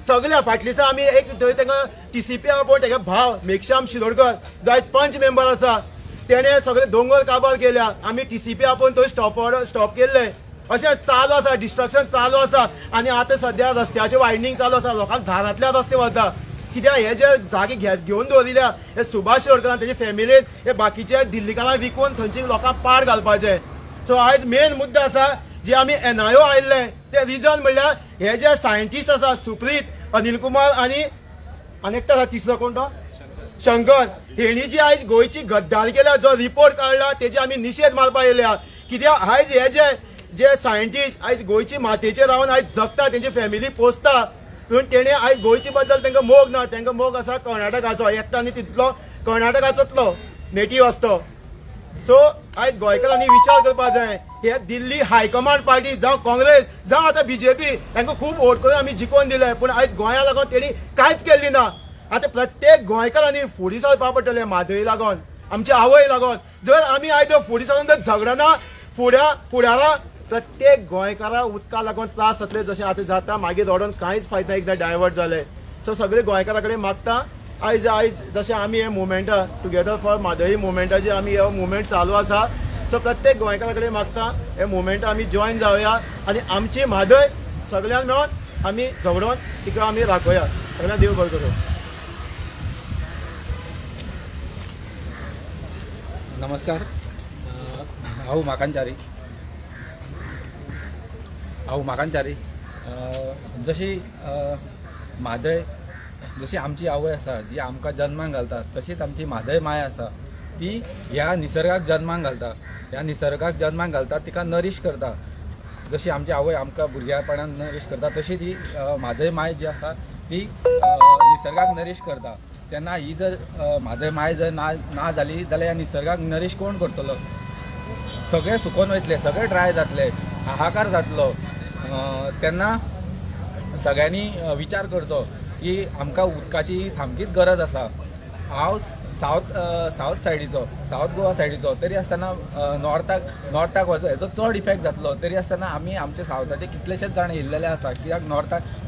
सगळ्या फाटली दिसा आमी एक थंय तांकां TCP आपोवन तागे भाव मेघश्याम शिरोडकर जो आयज पंच मेंबर आसा, तेणे सगळे दोंगर काबार केल्या. आमी TCP आपोवन थंय स्टॉप केल्ले. अशें चालू आसा, डिस्ट्रक्शन चालू आसा. आनी आतां सद्या रस्त्याचें वायडनींग चालू आसा, लोकांक घरांतल्या रस्ते वता. कित्याक हे जे जागे घेवन दवरिल्या हे सुभाष शिरोडकरान तेजे फॅमिलीन हे बाकीचे दिल्लीकारांक विकून थंयची लोकांक पाड घालपाचे. सो आयज मेन मुद्दो आसा जे आमी NIO आयिल्ले ते रिजन म्हणल्यार हे जे सायंटिस्ट आसा सुप्रीत, अनिल कुमार आनी एकटो आसा तिसरो कोण तो शंकर, हेणी जी आयज गोंयची गद्दारी केल्या, जो रिपोर्ट काडला तेजे आमी निशेध मारपा येयल्या. कित्याक आयज हे जे सायंटिस्ट आयज गोंयची मातयेचेर रावन आयज जगता, तेंची फॅमिली पोसता, पूण तेणे आयज गोंयचे बद्दल तांकां मोग ना. तांकां मोग आसा कर्नाटकाचो, एकट्यानी तितलो कर्नाटकाचोतलो नेटिव्ह आसतो. सो आयज गोंयकारांनी विचार करपा जाय, हे दिल्ली हायकमांड पार्टी जावं काँग्रेस जावं आतां BJP तांकां खूब वोट करून आमी जिखोवन दिले, पूण आयज गोंया लागून तेणी कांयच केल्ली ना. आतां प्रत्येक गोंयकारांनी फुडें सरपा पडटलें म्हादय लागून, आमच्या आवय लागून. जर आमी आयज फुडें सरून जर झगडना फुडारा प्रत्येक गोंयकारा उदका लागून त्रास जातले, जशें आतां जाता मागीर रडोन कांयच फायदा ना, एकदां डायवर्ट जाले. सो सगळे गोंयकारा कडेन मागता आयज जशें आमी हे मुवमेंटा टुगेदर फॉर म्हादय मुवमेंटाचे आमी हे मुवमेंट चालू आसा. सो प्रत्येक गोंयकारा कडेन मागता हे मुवमेंटा आमी जॉयन जावया आनी आमची म्हादय सगळ्यांक मेळोन आमी झगडोन तिका आमी राखोया. सगळ्यांक देव बरें करूं. नमस्कार, हांव माकांचारी. जशी म्हादय, जशी आमची आवय आसा जी आमकां जन्माक घालता, तशीच आमची म्हादय माय आसा ती ह्या निसर्गाक जन्माक घालता. ह्या निसर्गाक जन्माक घालता, तिका नरीश करता. जशी आमची आवय आमकां भुरग्यापणान नरीश करता, तशी ती म्हादय माय जी आसा ती निसर्गाक नरीश करता. तेन्ना ही जर म्हादय माय जर ना जाली जाल्यार ह्या निसर्गाक नरीश कोण करतलो? सगळे सुकोन वयतले, सगळे ड्राय जातले, हाहाकार जातलो. तेन्ना सगळ्यांनी विचार करचो की आमकां उदकाची सामकीच गरज आसा. हांव सावथ सायडीचो, सावथ गोवा सायडीचो, तरी आसतना नॉर्थाक वचो हेचो चड इफेक्ट जातलो. तरी आसतना आमी आमचे सावथाचे कितलेशेच जाण येयल्लेले आसा, कित्याक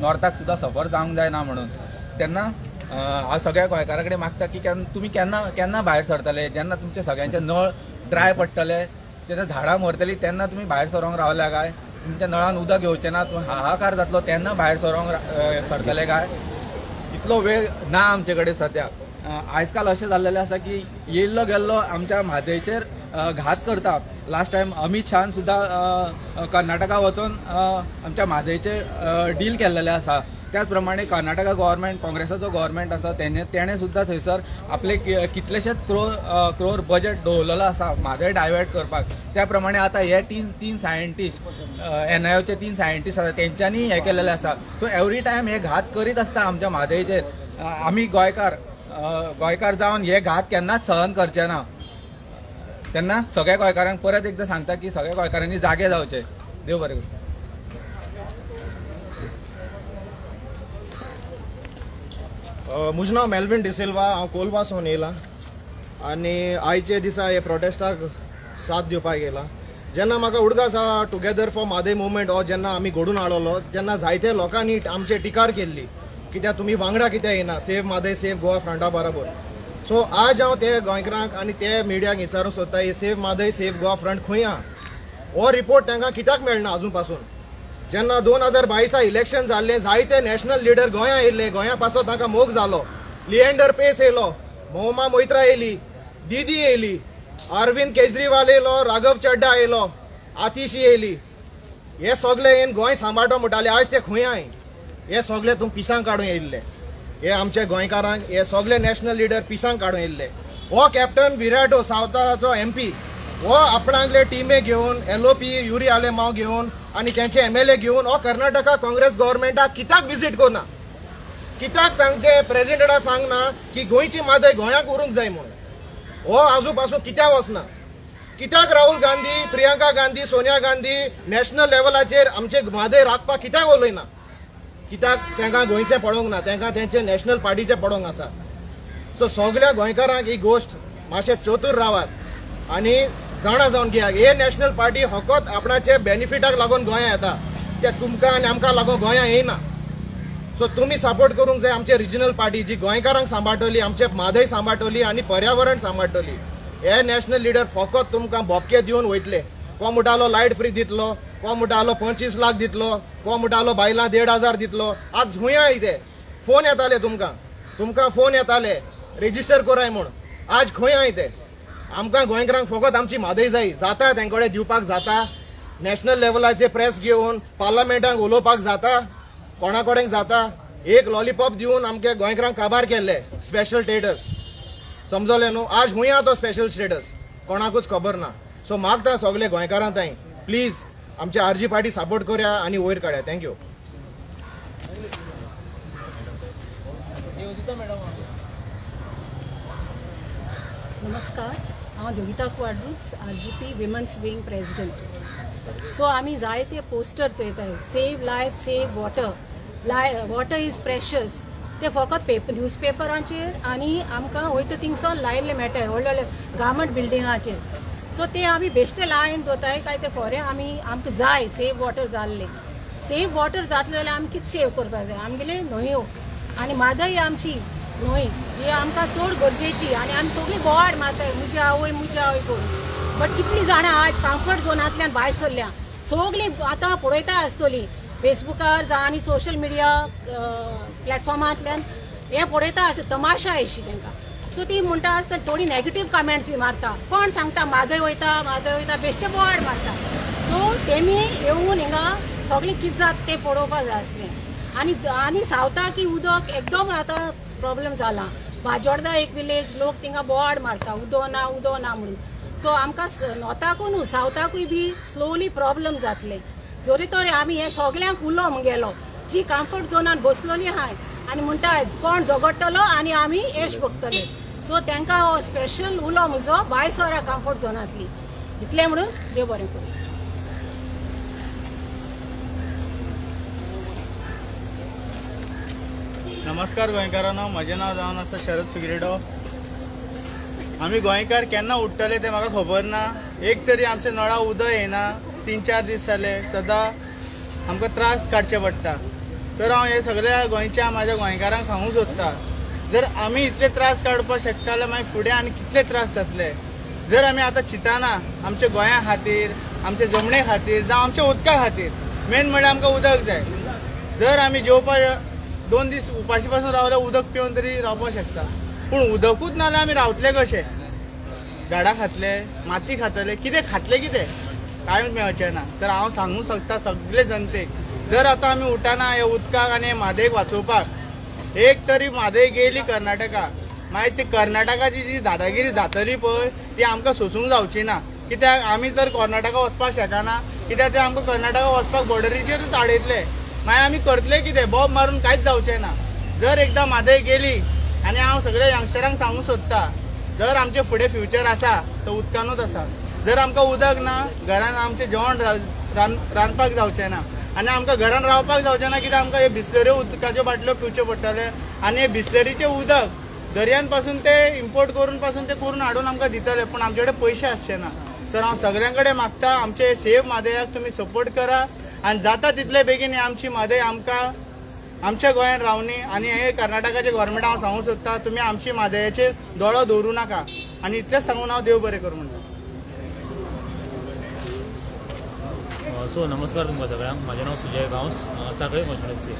नॉर्थाक सुद्दां सफर जावंक जायना म्हणून. तेन्ना हांव सगळ्या गोंयकारा कडेन मागता की तुमी केन्ना भायर सरतले, जेन्ना तुमचे सगळ्यांचे नळ ड्राय पडटले, जेन्ना झाडां मरतली तेन्ना तुमी भायर सरोंक रावल्या काय? तुमच्या नळान उदक येवचें ना, हाहाकार जातलो तेन्ना भायर सरतले काय? इतलो वेळ ना आमचे कडेन सद्या. आयज काल अशें जाल्लेलें आसा की येयल्लो गेल्लो आमच्या म्हादयचेर घात करता. लास्ट टायम अमित शाहान सुद्दां कर्नाटका वचून आमच्या म्हादयचे डील केल्लेलें आसा. त्याच प्रमाणे कर्नाटका गव्हर्मेंट, काँग्रेसाचो गव्हर्मेंट आसा, तेणे सुद्दां थंयसर आपले कितलेशेच क्रोर बजेट दवरलेलो आसा म्हादय डायवर्ट करपाक. त्या प्रमाणे आतां हे तीन सायंटिस्ट NIOचे 3 सायंटिस्ट आसा, तेंच्यांनी हें केलेलें आसा. सो एवरी टायम हे घात करीत आसता आमच्या म्हादयचेर. आमी गोंयकार जावन हे घात केन्नाच सहन करचे ना. तेन्ना सगळ्या गोंयकारांक परत एकदां सांगता की सगळ्या गोंयकारांनी जागे जावचे. देव बरें करूं. म्हजें नांव मेल्विन डिसिल्वा, हांव कोलवासून येयलां आनी आयचे दिसा हे प्रोटेस्टाक साथ दिवपाक येयलां. जेन्ना म्हाका उडगां आसा टुगेदर फॉर म्हादय मुवमेंट हो जेन्ना आमी घडोवन हाडलो, जेन्ना जायते लोकांनी आमचे टिकार केल्ली कित्याक तुमी वांगडा कित्याक येना, सेव म्हादय सेव गोवा फ्रंटा बरोबर. सो आज हांव ते गोंयकारांक आनी ते मिडियाक विचारूंक सोदता, ही save Mhadei save Goa front खंय आहा? हो रिपोर्ट तांकां कित्याक मेळना अजून पासून? जेन्ना 2022 इलेक्शन जाल्ले, जायते नॅशनल लिडर गोंया येयल्ले, गोंया पासून तांकां मोग जालो. लिएंडर पेस येयलो, मोहम्मा मोइत्रा येयली, दीदी येयली, अरविंद केजरीवाल येयलो, राघव चड्डा येयलो, आतिशी येयली. हे सगळे येवन गोंय सांबाळटो म्हणटाले, आज ते खंय हाय. हे सगळे तुम पिसांक काडून येयल्ले. हे आमचे गोंयकारांक हे सगळे नॅशनल लिडर पिसांक काडून येयल्ले. हो कॅप्टन विराटो सावथाचो MP हो आपणांतले टिमे घेवन LOP युरी आलेमांव घेवन आनी त्यांचे MLA घेवन हो कर्नाटका काँग्रेस गव्हर्मेंटाक कित्याक विजीट करना, कित्याक तांचे प्रेसिडेंटाक सांगना की गोंयची मादय गोंयाक उरूंक जाय म्हणून. हो आजू पासून कित्याक वचना. कित्याक राहुल गांधी, प्रियंका गांधी, सोनिया गांधी नॅशनल लेवलाचेर आमचे मादय राखपाक कित्याक उलयना. कित्याक तांकां गोंयचें पडोवंक ना, तांकां तेंचे नॅशनल पार्टीचें पडोवंक आसा. सो सगळ्या गोंयकारांक ही गोश्ट मातशें चतूर रावात आनी जाणा जावन घेयात. हे नॅशनल पार्टी फकत आपणाचे बेनिफिटाक लागून गोंया येता, ते तुमकां आनी आमकां लागून गोंया येयना. सो तुमी सपोर्ट करूंक जाय आमचे रिजनल पार्टी जी गोंयकारांक सांबाळटली, आमचे मादय सांबाळटली आनी पर्यावरण सांबाळटली. हे नॅशनल लिडर फकत तुमकां बोपके दिवन वयतले. कोण म्हणटालो लायट फ्री दितलो, कोण म्हणटालो 25 लाख दितलो, कोण म्हणटालो बायलां 1,500 दितलो. आज खंय ते फोन येताले तुमकां फोन येताले रेजिस्टर कराय म्हूण. आज खंय ते आमकां गोंयकारांक फकत आमची मादय जाय. जाता तांकडे दिवपाक जाता, नॅशनल लेवलाचे प्रेस घेवन पार्लमेंटाक उलोवपाक जाता, कोणा कडेन जाता. एक लॉलीपॉप दिवन आमच्या गोंयकारांक काबार केल्ले स्पेशल स्टेटस. समजले न्हू. आज खंय तो स्पेशल स्टेटस कोणाकूच खबर ना. सो मागता सगळे गोंयकारां ताई प्लीज आमच्या RG पार्टी सपोर्ट करया आनी वयर काडया. थँक्यू. नमस्कार, हांव Yogita Quadros, RGP women's wing president. So आमी जायते पोस्टर चोयताय, save life, save water, water is precious. ते फकत न्यूजपेपरांचेर आनी आमकां वयता थिंगसो लायल्ले मेळटाय व्हडले व्हडले गव्हर्मेंट बिल्डिंगाचेर. सो ते आमी बेश्टे लायन दवरताय काय ते खरें आमकां जाय सेव वॉटर जाल्ले. सेव वॉटर जातले जाल्यार आमी कितें सेव करपाक जाय. आमगेले न्हंयो आनी मादय आमची न्हंय ही आमकां चड गरजेची आनी आमी सगळीं बोवाड मारताय मुजी आवय करून. बट कितलीं जाणां आज कम्फर्ट झोनांतल्यान भायर सरल्या. सगळीं आतां पळयताय आसतलीं फेसबुकार जावं आनी सोशल मिडिया प्लॅटफॉर्मांतल्यान हे पळयता आसता तमाशा अशी तांकां. सो ती म्हणटा आसता थोडी नॅगेटीव कमेंट्स बी मारता. कोण सांगता मादय वयता बेश्टे बोवाड मारता. सो तेमी येवन हिंगा सगळीं कितें जाता तें पळोवपाक जाय आसलें. आनी सावथाक उदक एकदम आतां प्रॉब्लेम जाला. बाजोर्डा एक विलेज लोक थिंगा बोवाड मारता उदो ना म्हणून. सो आमकां नॉर्थाकूय न्हू सावथाकूय बी स्लोली प्रॉब्लेम जातले. जोरी तोरी आमी हे सगळ्यांक उलो म्हगेलो जी कम्फर्ट झोनान बसलोली आहाय आनी म्हणटा कोण झगडटलो आनी आमी येश भोगतले. सो तांकां हो स्पेशल उलो म्हजो भायर सरा कम्फर्ट झोनांतली इतलें म्हणून देव बरें करूं. नमस्कार गोंयकारांनो, म्हजें नांव जावन आसा शरद फिग्रेडो. आमी गोंयकार केन्ना उठ्ठले तें म्हाका खबर ना. एक तरी आमच्या नळा उदक येना 3-4 दीस जाले. सदां आमकां त्रास काडचे पडटा. तर हांव हे सगळ्या गोंयच्या म्हाज्या गोंयकारांक सांगूंक सोदतां, जर आमी इतले त्रास काडपाक शकता जाल्यार मागीर फुडें आनी कितले त्रास जातले. जर आमी आतां चिंतना आमच्या गोंया खातीर, आमच्या जमणे खातीर जावं आमच्या उदका खातीर, मेन म्हणल्यार आमकां उदक जाय. जर आमी जेवपाक 2 दीस उपाशी पासून रावल्यार उदक पिवन तरी रावपाक शकता. पूण उदकूच ना जाल्यार आमी रावतले कशे. झाडां खातले, माती खातले, कितें खातले कितें कांयच मेळचें ना. तर हांव सांगूंक सोदता सगळे जनतेक, जर आतां आमी उठना हे उदकाक आनी म्हादयक वाचोवपाक, एक तरी म्हादय गेली कर्नाटका, मागीर ती कर्नाटकाची जी दादागिरी जातली पळय ती आमकां सोसूंक जावची ना. कित्याक आमी तर कर्नाटका वचपाक शकना, कित्याक ते आमकां कर्नाटका वचपाक बॉर्डरीचेरूच आडयतले. मागीर आमी करतले कितें, बॉब मारून कांयच जावचें ना. जर एकदां म्हादय गेली, आनी हांव सगळ्या यंगस्टरांक सांगूंक सोदता, जर आमचे फुडें फ्युचर आसा तो उदकानूच आसा. जर आमकां उदक ना, घरान आमचें जेवण रांदपाक जावचें ना आनी आमकां घरान रावपाक जावचें ना. कित्याक आमकां हे बिस्लरी उदकाच्यो बाटल्यो पिवच्यो पडटले आनी हे बिस्लरीचें उदक दर्यान पासून ते इम्पोर्ट करून पासून ते करून हाडून आमकां दितले, पूण आमचे कडेन पयशे आसचे ना. सर हांव सगळ्यां कडेन मागता आमचे सेव म्हादयाक तुमी सपोर्ट करा आनी जाता तितले बेगीन आमची म्हादय आमकां आमच्या गोंयांत रावनी. आनी हे कर्नाटकाचे गव्हर्मेंटाक हांव सांगूंक सोदता, तुमी आमची म्हादयाचेर दोळो दवरूं नाका. आनी इतलेंच सांगून हांव देव बरें करूं म्हणटा. सो नमस्कार तुमकां सगळ्यांक. म्हाजें नांव सुजय गांवस, सांखळे कॉन्स्टिट्युएन्सी.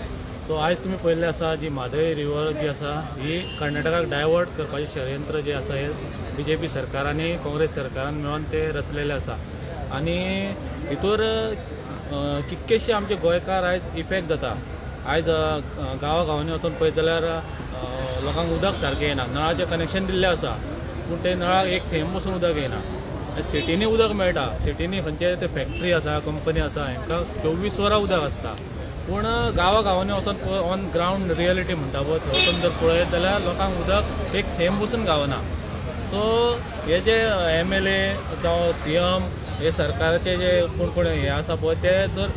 सो आयज तुम्ही पळयल्लें आसा जी म्हादय रिवर जी आसा ही कर्नाटकाक डायवर्ट करपाचें षडयंत्र जे आसा हे BJP सरकार आनी काँग्रेस सरकारान मेळोन ते रचलेले आसा आनी हितूर कितकेशे आमचे गोंयकार आयज इफेक्ट जाता। आयज गांवांनी वचून पळयत जाल्यार लोकांक उदक सारकें येना, नळाचें कनेक्शन दिल्लें आसा पूण ते नळाक एक थेंब पसून उदक येना। सिटीनी उदक मेळटा, सिटीनी खंयचे ते फॅक्टरी आसा कंपनी आसा हांकां 24 वरां उदक आसता पूण गांवांनी वचून ऑन ग्रावंड रियलिटी म्हणटा पळय थंय वचून जर पळयत जाल्यार लोकांक उदक एक थेंब पसून गावना। सो हे जे MLA जावं CM हे सरकाराचे जे कोण हे आसा पळय ते जर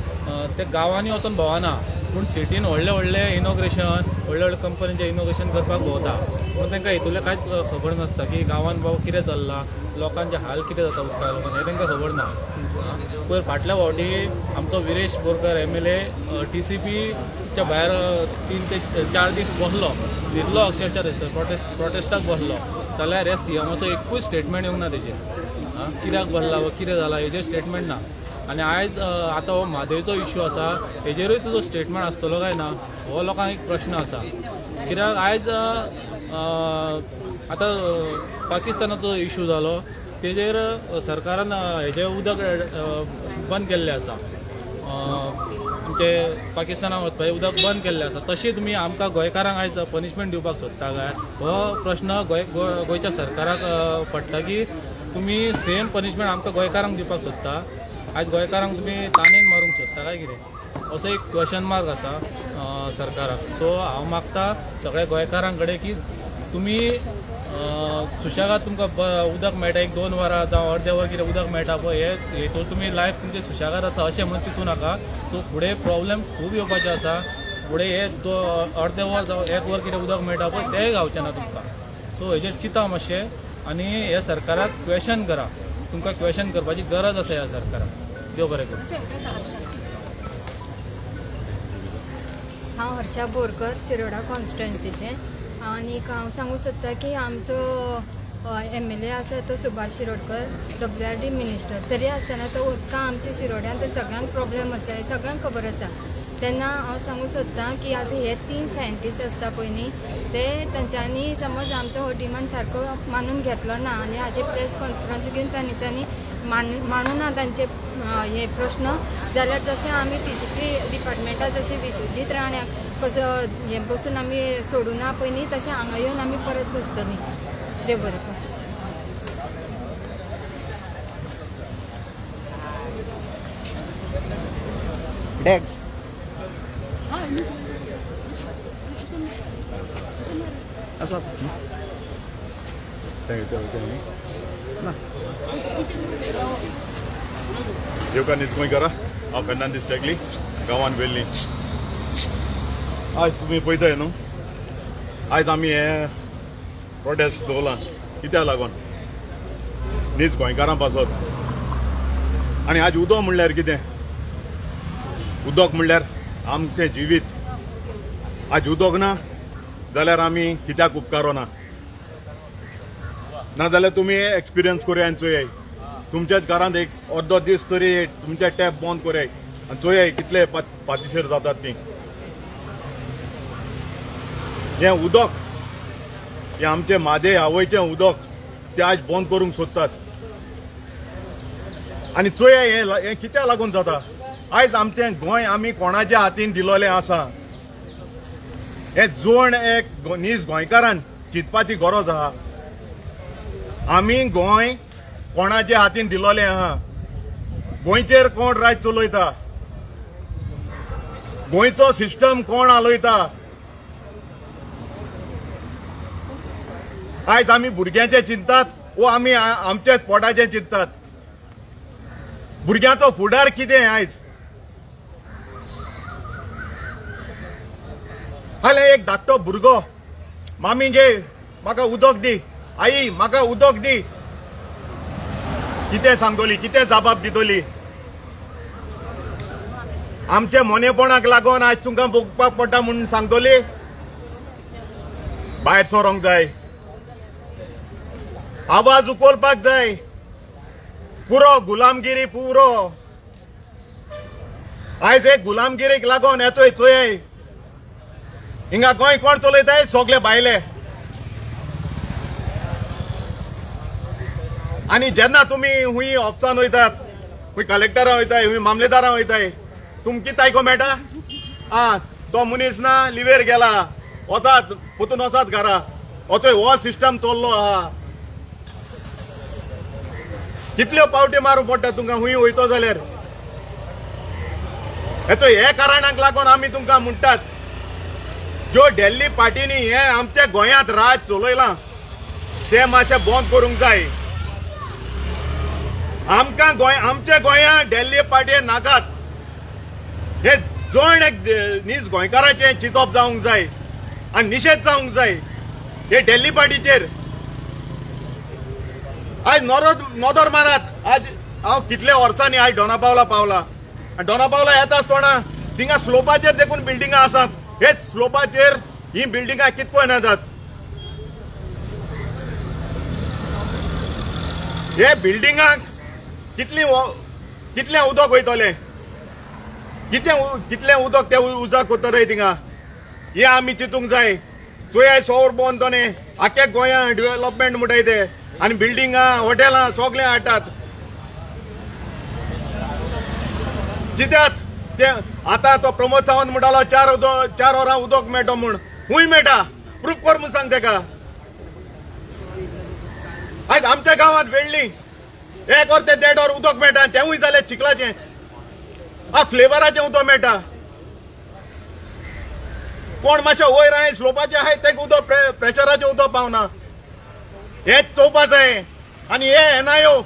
ते गांवांनी वचून भोंवना पूण सिटीन व्हडले इनॉग्रेशन व्हडले कंपनीचे इनॉग्रेशन करपाक भोंवता पूण तांकां हितूलें कांयच खबर नासता की गांवांत बाबा कितें चल्लां, लोकांचे हाल कितें जाता उदका लागून हें तांकां खबर ना। पयर फाटल्या फावटी आमचो विरेश बोरकर MLA TCPच्या भायर 3 ते 4 दीस बसलो, न्हिदलो अक्षरशः प्रोटेस्टाक बसलो जाल्यार हे CMचो एकूच स्टेटमेंट येवंक ना तेजेर कित्याक बसला वा कितें जालां हेजेर स्टेटमेंट ना। आनी आयज आतां हो म्हादयचो इश्यू आसा हेजेरूय तुजो स्टेटमेंट आसतलो काय ना हो लोकांक एक प्रश्न आसा। कित्याक आयज आतां पाकिस्तानाचो इश्यू जालो तेजेर सरकारान हेजें उदक बंद केल्लें आसा, आमचे पाकिस्तानाक वचपाचें उदक बंद केल्लें आसा। तशी तुमी आमकां गोंयकारांक आयज पनिशमेंट दिवपाक सोदता काय हो प्रश्न गोंयच्या सरकाराक पडटा की तुमी सेम पनिशमेंट आमकां गोंयकारांक दिवपाक सोदता। आयज गोंयकारांक तुमी ताणेन मारूंक सोदता काय कितें असो एक क्वेश्चन मार्क आसा सरकाराक। सो हांव मागता सगळ्या गोंयकारां कडेन की तुमी सुशेगाद तुमकां उदक मेळटा, 1-2 वरां जावं अर्दें वर कितें उदक मेळटा पळय हेतून तुमी लायफ तुमचें सुशेगाद आसा अशें म्हणून चिंतू नाका। सो फुडें प्रॉब्लेम खूब येवपाचें आसा, फुडें हे अर्दें वर जावं 1 वर कितें उदक मेळटा पळय तेंय गावचें ना तुमकां। सो हेजेर चिंता मातशें आनी हे सरकाराक क्वेश्चन करा, तुमकां क्वेश्चन करपाची गरज आसा ह्या सरकाराक। देव बरें करूं। हांव हर्षा बोरकर शिरोडा कॉन्स्टिट्युएन्सीचे आनी हांव सांगूं सोदता की आमचो MLA आसा तो सुभाष शिरोडकर WRD मिनिस्टर, तरी आसतना तो उदकां आमच्या शिरोड्यान तर सगळ्यांक प्रॉब्लेम आसा हे सगळ्यांक खबर आसा। तेन्ना हांव सांगूं सोदतां की आतां हे 3 सायंटिस्ट आसता पळय न्ही ते तांच्यांनी समज आमचो हो डिमांड सारको मानून घेतलो ना आनी हाजे प्रेस कॉन्फरन्स घेवन तांच्यांनी मानूं ना तांचे हे प्रश्न जाल्यार जशें आमी TCP डिपार्टमेंटान जशें विश्वजीत राण्याक कसो हे बसून आमी सोडूना पळय न्ही तशें हांगा येवन आमी परत बसतलीं। देव बरें करूं। येवकार न्हीद गोंयकारा, हांव फेर्नांदीस टेकली गांवांत वेल्ली। आयज तुमी पळयताय न्हू आयज आमी हे प्रोटेस्ट दवरला कित्याक लागून न्हीद गोंयकारां पासत। आनी आज उदक म्हणल्यार कितें, उदक म्हणल्यार आमचें जिवीत। आज उदक ना जाल्यार आमी कित्याक उपकारो ना, नाजाल्यार तुमी एक्सपिरियन्स करूया चोय तुमच्याच घरांत एक अर्दो दीस तरी तुमचे टॅप बंद करूया आनी चोय कितले पातीशेर जातात ती। हें उदक हें आमचें म्हादय आवयचें उदक तें आज बंद करूंक सोदतात आनी चोय हें कित्याक लागून जाता। आयज आमचें गोंय आमी कोणाच्या हातीन दिलोलें आसा हें जोड एक न्हीज गोंयकारान चिंतपाची गरज आहा। आमी गोंय कोणाच्या हातीन दिलोलें आहा, गोंयचेर कोण राज चलयता, गोंयचो सिस्टम कोण हालयता। आयज आमी भुरग्यांचें चिंतात वो आमी आमचेच पोटाचें चिंतात। भुरग्यांचो फुडार कितें आयज। हाले एक धाकटो भुरगो मामी गे म्हाका उदक दी, आई म्हाका उदक दी, कितें सांगतली, कितें जबाब दितली। आमचे मोनेपणाक लागून आज तुमकां भोगपाक पडटा म्हणून सांगतली, भायर सरोंक जाय, आवाज उखलपाक जाय। पुरो गुलामगिरी पुरो आयज एक गुलामगिरीक लागून येचोय चोय हिंगा गोंय कोण चलयताय सगळे भायले आणि जेन्ना तुम्ही हुई ऑफिसान वयतात हुई कलेक्टरां वयताय हुई मामलेदारां वयताय तुमकी तायको मेळटा तो मनीस ना लिवेर गेला वचात पोतून वचात घरा थंय हो सिस्टम चल्लो आहा कितल्यो पावटी मारूं पडटा तुमकां हुई वयतो जाल्यार हे कारणाक लागून आमी तुमकां म्हणटात ज्यो दिल्ली पार्टीनी हे आमच्या गोंयांत राज चलयलां ते मातशें बंद करूंक जाय आमकां आमच्या गोंयांत दिल्ली पार्टी नाकात हे जण एक नीज गोंयकारांचे चिंतप जावंक जाय आनी निशेध जावंक जाय हे दिल्ली पार्टीचेर आज नोदर मारात आज हांव कितल्या वर्सांनी आज डोनापावला पावला डोनापावला येता आसतना थिंगा स्लोपाचेर देखून बिल्डिंगां आसात हे स्लोपाचेर ही बिल्डिंगां कितको येनात हे बिल्डिंगाक कितलें उदक वयतलें कितलें उदक ते उजा करतले थिंगा हे आमी चिंतूंक जाय चोय सौर बोंदोने आख्या गोंयांत डेव्हलपमेंट म्हणटाय ते आनी बिल्डिंगां हॉटेलां सगळें हाडटात कित्याक ते आतां तो प्रमोद सावंत म्हणटालो 4 वरां उदक मेळटा म्हूण खूंय मेळटा प्रूफ कर म्हूण सांग तेका आयज आमच्या गांवांत वेळ्ळी 1 वर ते 1.5 वर उदक मेळटा तेवूय जालें चिखलाचें फ्लेवराचें उदक मेळटा कोण मातशें वयर आहाय स्लोपाचें आहाय तेका उदक प्रेशराचें उदक पावना हेच चोवपा जाय आनी हे एनआयओ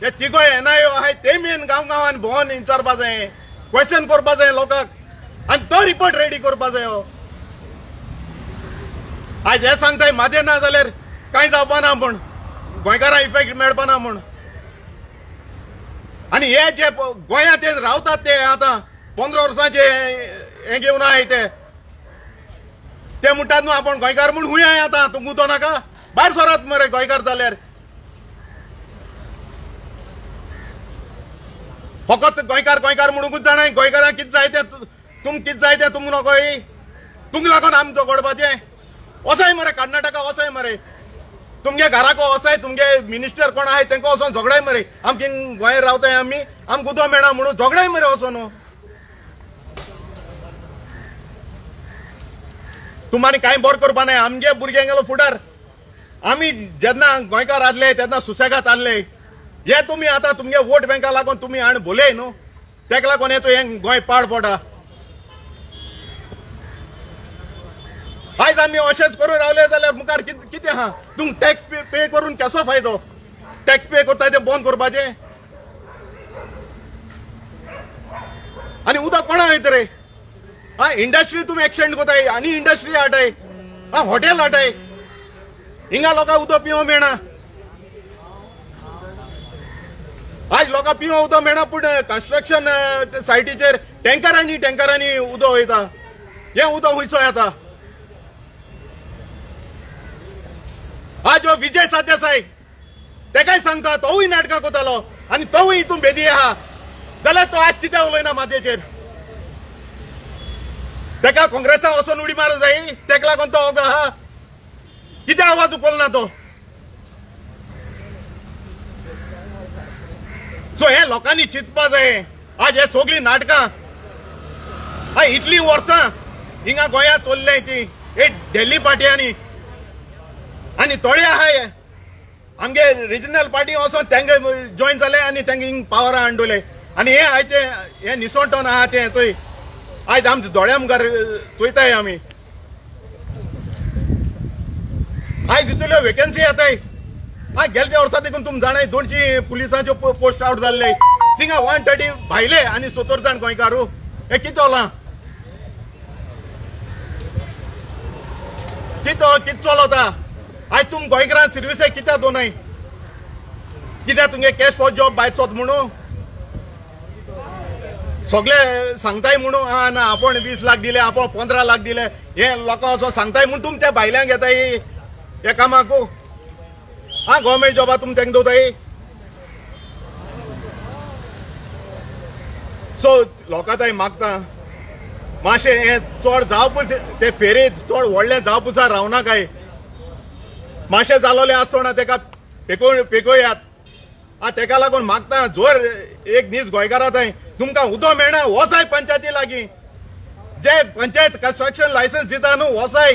हे तिगो एनआयओ आहाय ते मेन गांवांत भोंवन विचारपा जाय क्वेश्चन करपा जाय लोकांक आनी तो रिपोर्ट रेडी करपा जाय आज हे सांगताय मादे ना जाल्यार कांय जावपा ना म्हूण गोंयकारां इफेक्ट मेळपा ना म्हूण आनी हे जे गोंयांत रावतात ते आतां 15 वर्सांचे हे घेवन आहाय ते म्हणटात न्हू आपण गोंयकार म्हूण हुंय आतां तुमकां तो नाका भायर सरात मरे गोंयकार जाल्यार फकत गोंयकार म्हणूंकूच जाणाय गोंयकारांक कितें जाय ते कितें जाय ते तुमकां नकोय तुमकां लागून आमी झगडपाचें वसाय मरे कर्नाटका वसाय मरे तुमगे घराको वसाय तुमगे मिनिस्टर कोण आहाय तांकां वचोन झगडाय मरे आमचे गोंयांत रावताय आमी आमकां उदक मेळना म्हणून झगडाय मरे वचोन तुमांनी कांय बोर करपा नाय आमगे भुरग्यांक गेलो फुडार आमी जेन्ना गोंयकार आसले तेन्ना सुसेगात आसले हे तुमी आतां तुमगे वोट बँका लागून तुमी हाण भोले न्हू तेका लागून हेचो हे गोंय पाड पडा आयज आमी अशेंच करून रावले जाल्यार मुखार कितें आहा तुमकां टॅक्स पे करून केसो फायदो टॅक्स पे करताय ते बंद करपाचें आनी उदक कोणा वयत रे इंडस्ट्री तुमी एक्सटेंड कोताय आनी इंडस्ट्री हाडटाय हॉटेल हाडटाय हिंगा लोकांक उदक पिवो मेळना आज लोकांक पिवो उदक मेळना पूण कन्स्ट्रक्शन सायटीचेर टँकरांनी उदक वयता हे उदक हुंयचो येता आज हो विजय सरदेसाय तेकाय सांगता तोवूय नाटकां कोतालो आनी तोवूय हितून भेदी आहा जाल्यार तो आज कित्याक उलयना मातयेचेर तेका काँग्रेसाक वचोन उडी मारूंक जाय तेका लागून तो ओगो आहा कित्याक आवाज उखलना तो सो हे लोकांनी चिंतपा जाय आज हे सगळीं नाटकां इतलीं वर्सां हिंगा गोंयांत चल्ले ती हे दिल्ली पार्ट्यांनी आनी थोडे आहाय आमगे रिजनल पार्टी वचोन तेंगे जॉइन जाले आनी तेंगे हिंग पावरां हाडले आनी हे आयचे हे निसोटोन आहा ते चोय आयज आमचे दोळ्या मुखार चोयताय आमी आयज इतल्यो वेकन्सी येताय गेल्या वर्सा देखून तुमी जाणाय 200 पुलिसांच्यो पोस्ट आउट जाल्ले थिंगा 130 भायले आनी 70 जाण गोंयकारू हे कितें चोला कितें चलता आज तुम गोंयकारां सर्विसेक कित्याक दोनाय कित्याक तुमगे कॅश फॉर जॉब भायर सोद म्हणून सगळे सांगताय म्हणून ना आपण 20 लाख दिले आपण 15 लाख दिले हे लोकां वचोन सांगताय म्हणून तुम त्या भायल्यांक येताय हे कामाक गव्हर्मेंट जॉबा तुम तेंक दवरताय सो लोकां थंय मागता मातशें हें चड जावपूच ते फेरीत चड व्हडलें जावपुसा रावना काय मातशें जालोलें आसतना तेका पेकोयात तेका लागून मागता जोर एक दीस गोंयकारां थंय तुमकां उदो मेळना वसाय पंचायती लागीं जे पंचायत कंस्ट्रक्शन लायसन्स दिता न्हू वसाय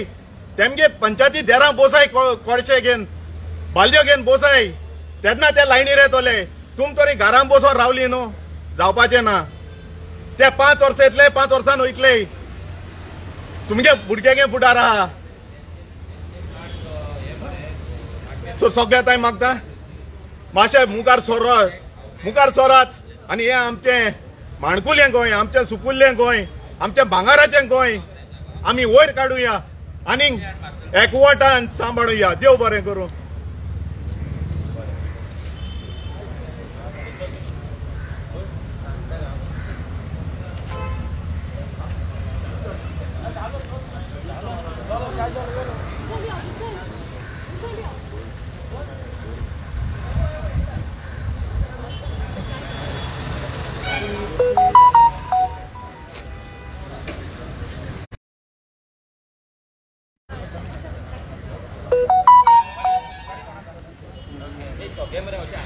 तेमगे पंचायती देरां बोसाय कोडशे घेवन बालद्यो घेवन बोसाय तेन्ना ते लायनीर येतले तुम तरी घरां बसोन रावली न्हू जावपाचें ना ते 5 वर्सां येतले 5 वर्सान वयतले तुमगे भुरग्यागे फुडार आहा सो सगळ्या टायम मागता मातशें मुखार सोरात आनी हें आमचें माणकुलें गोंय आमचें सुकुल्लें गोंय आमचें भांगाराचें गोंय आमी वयर काडुया आनी एकवटान सांबाळुया देव बरें करूं Game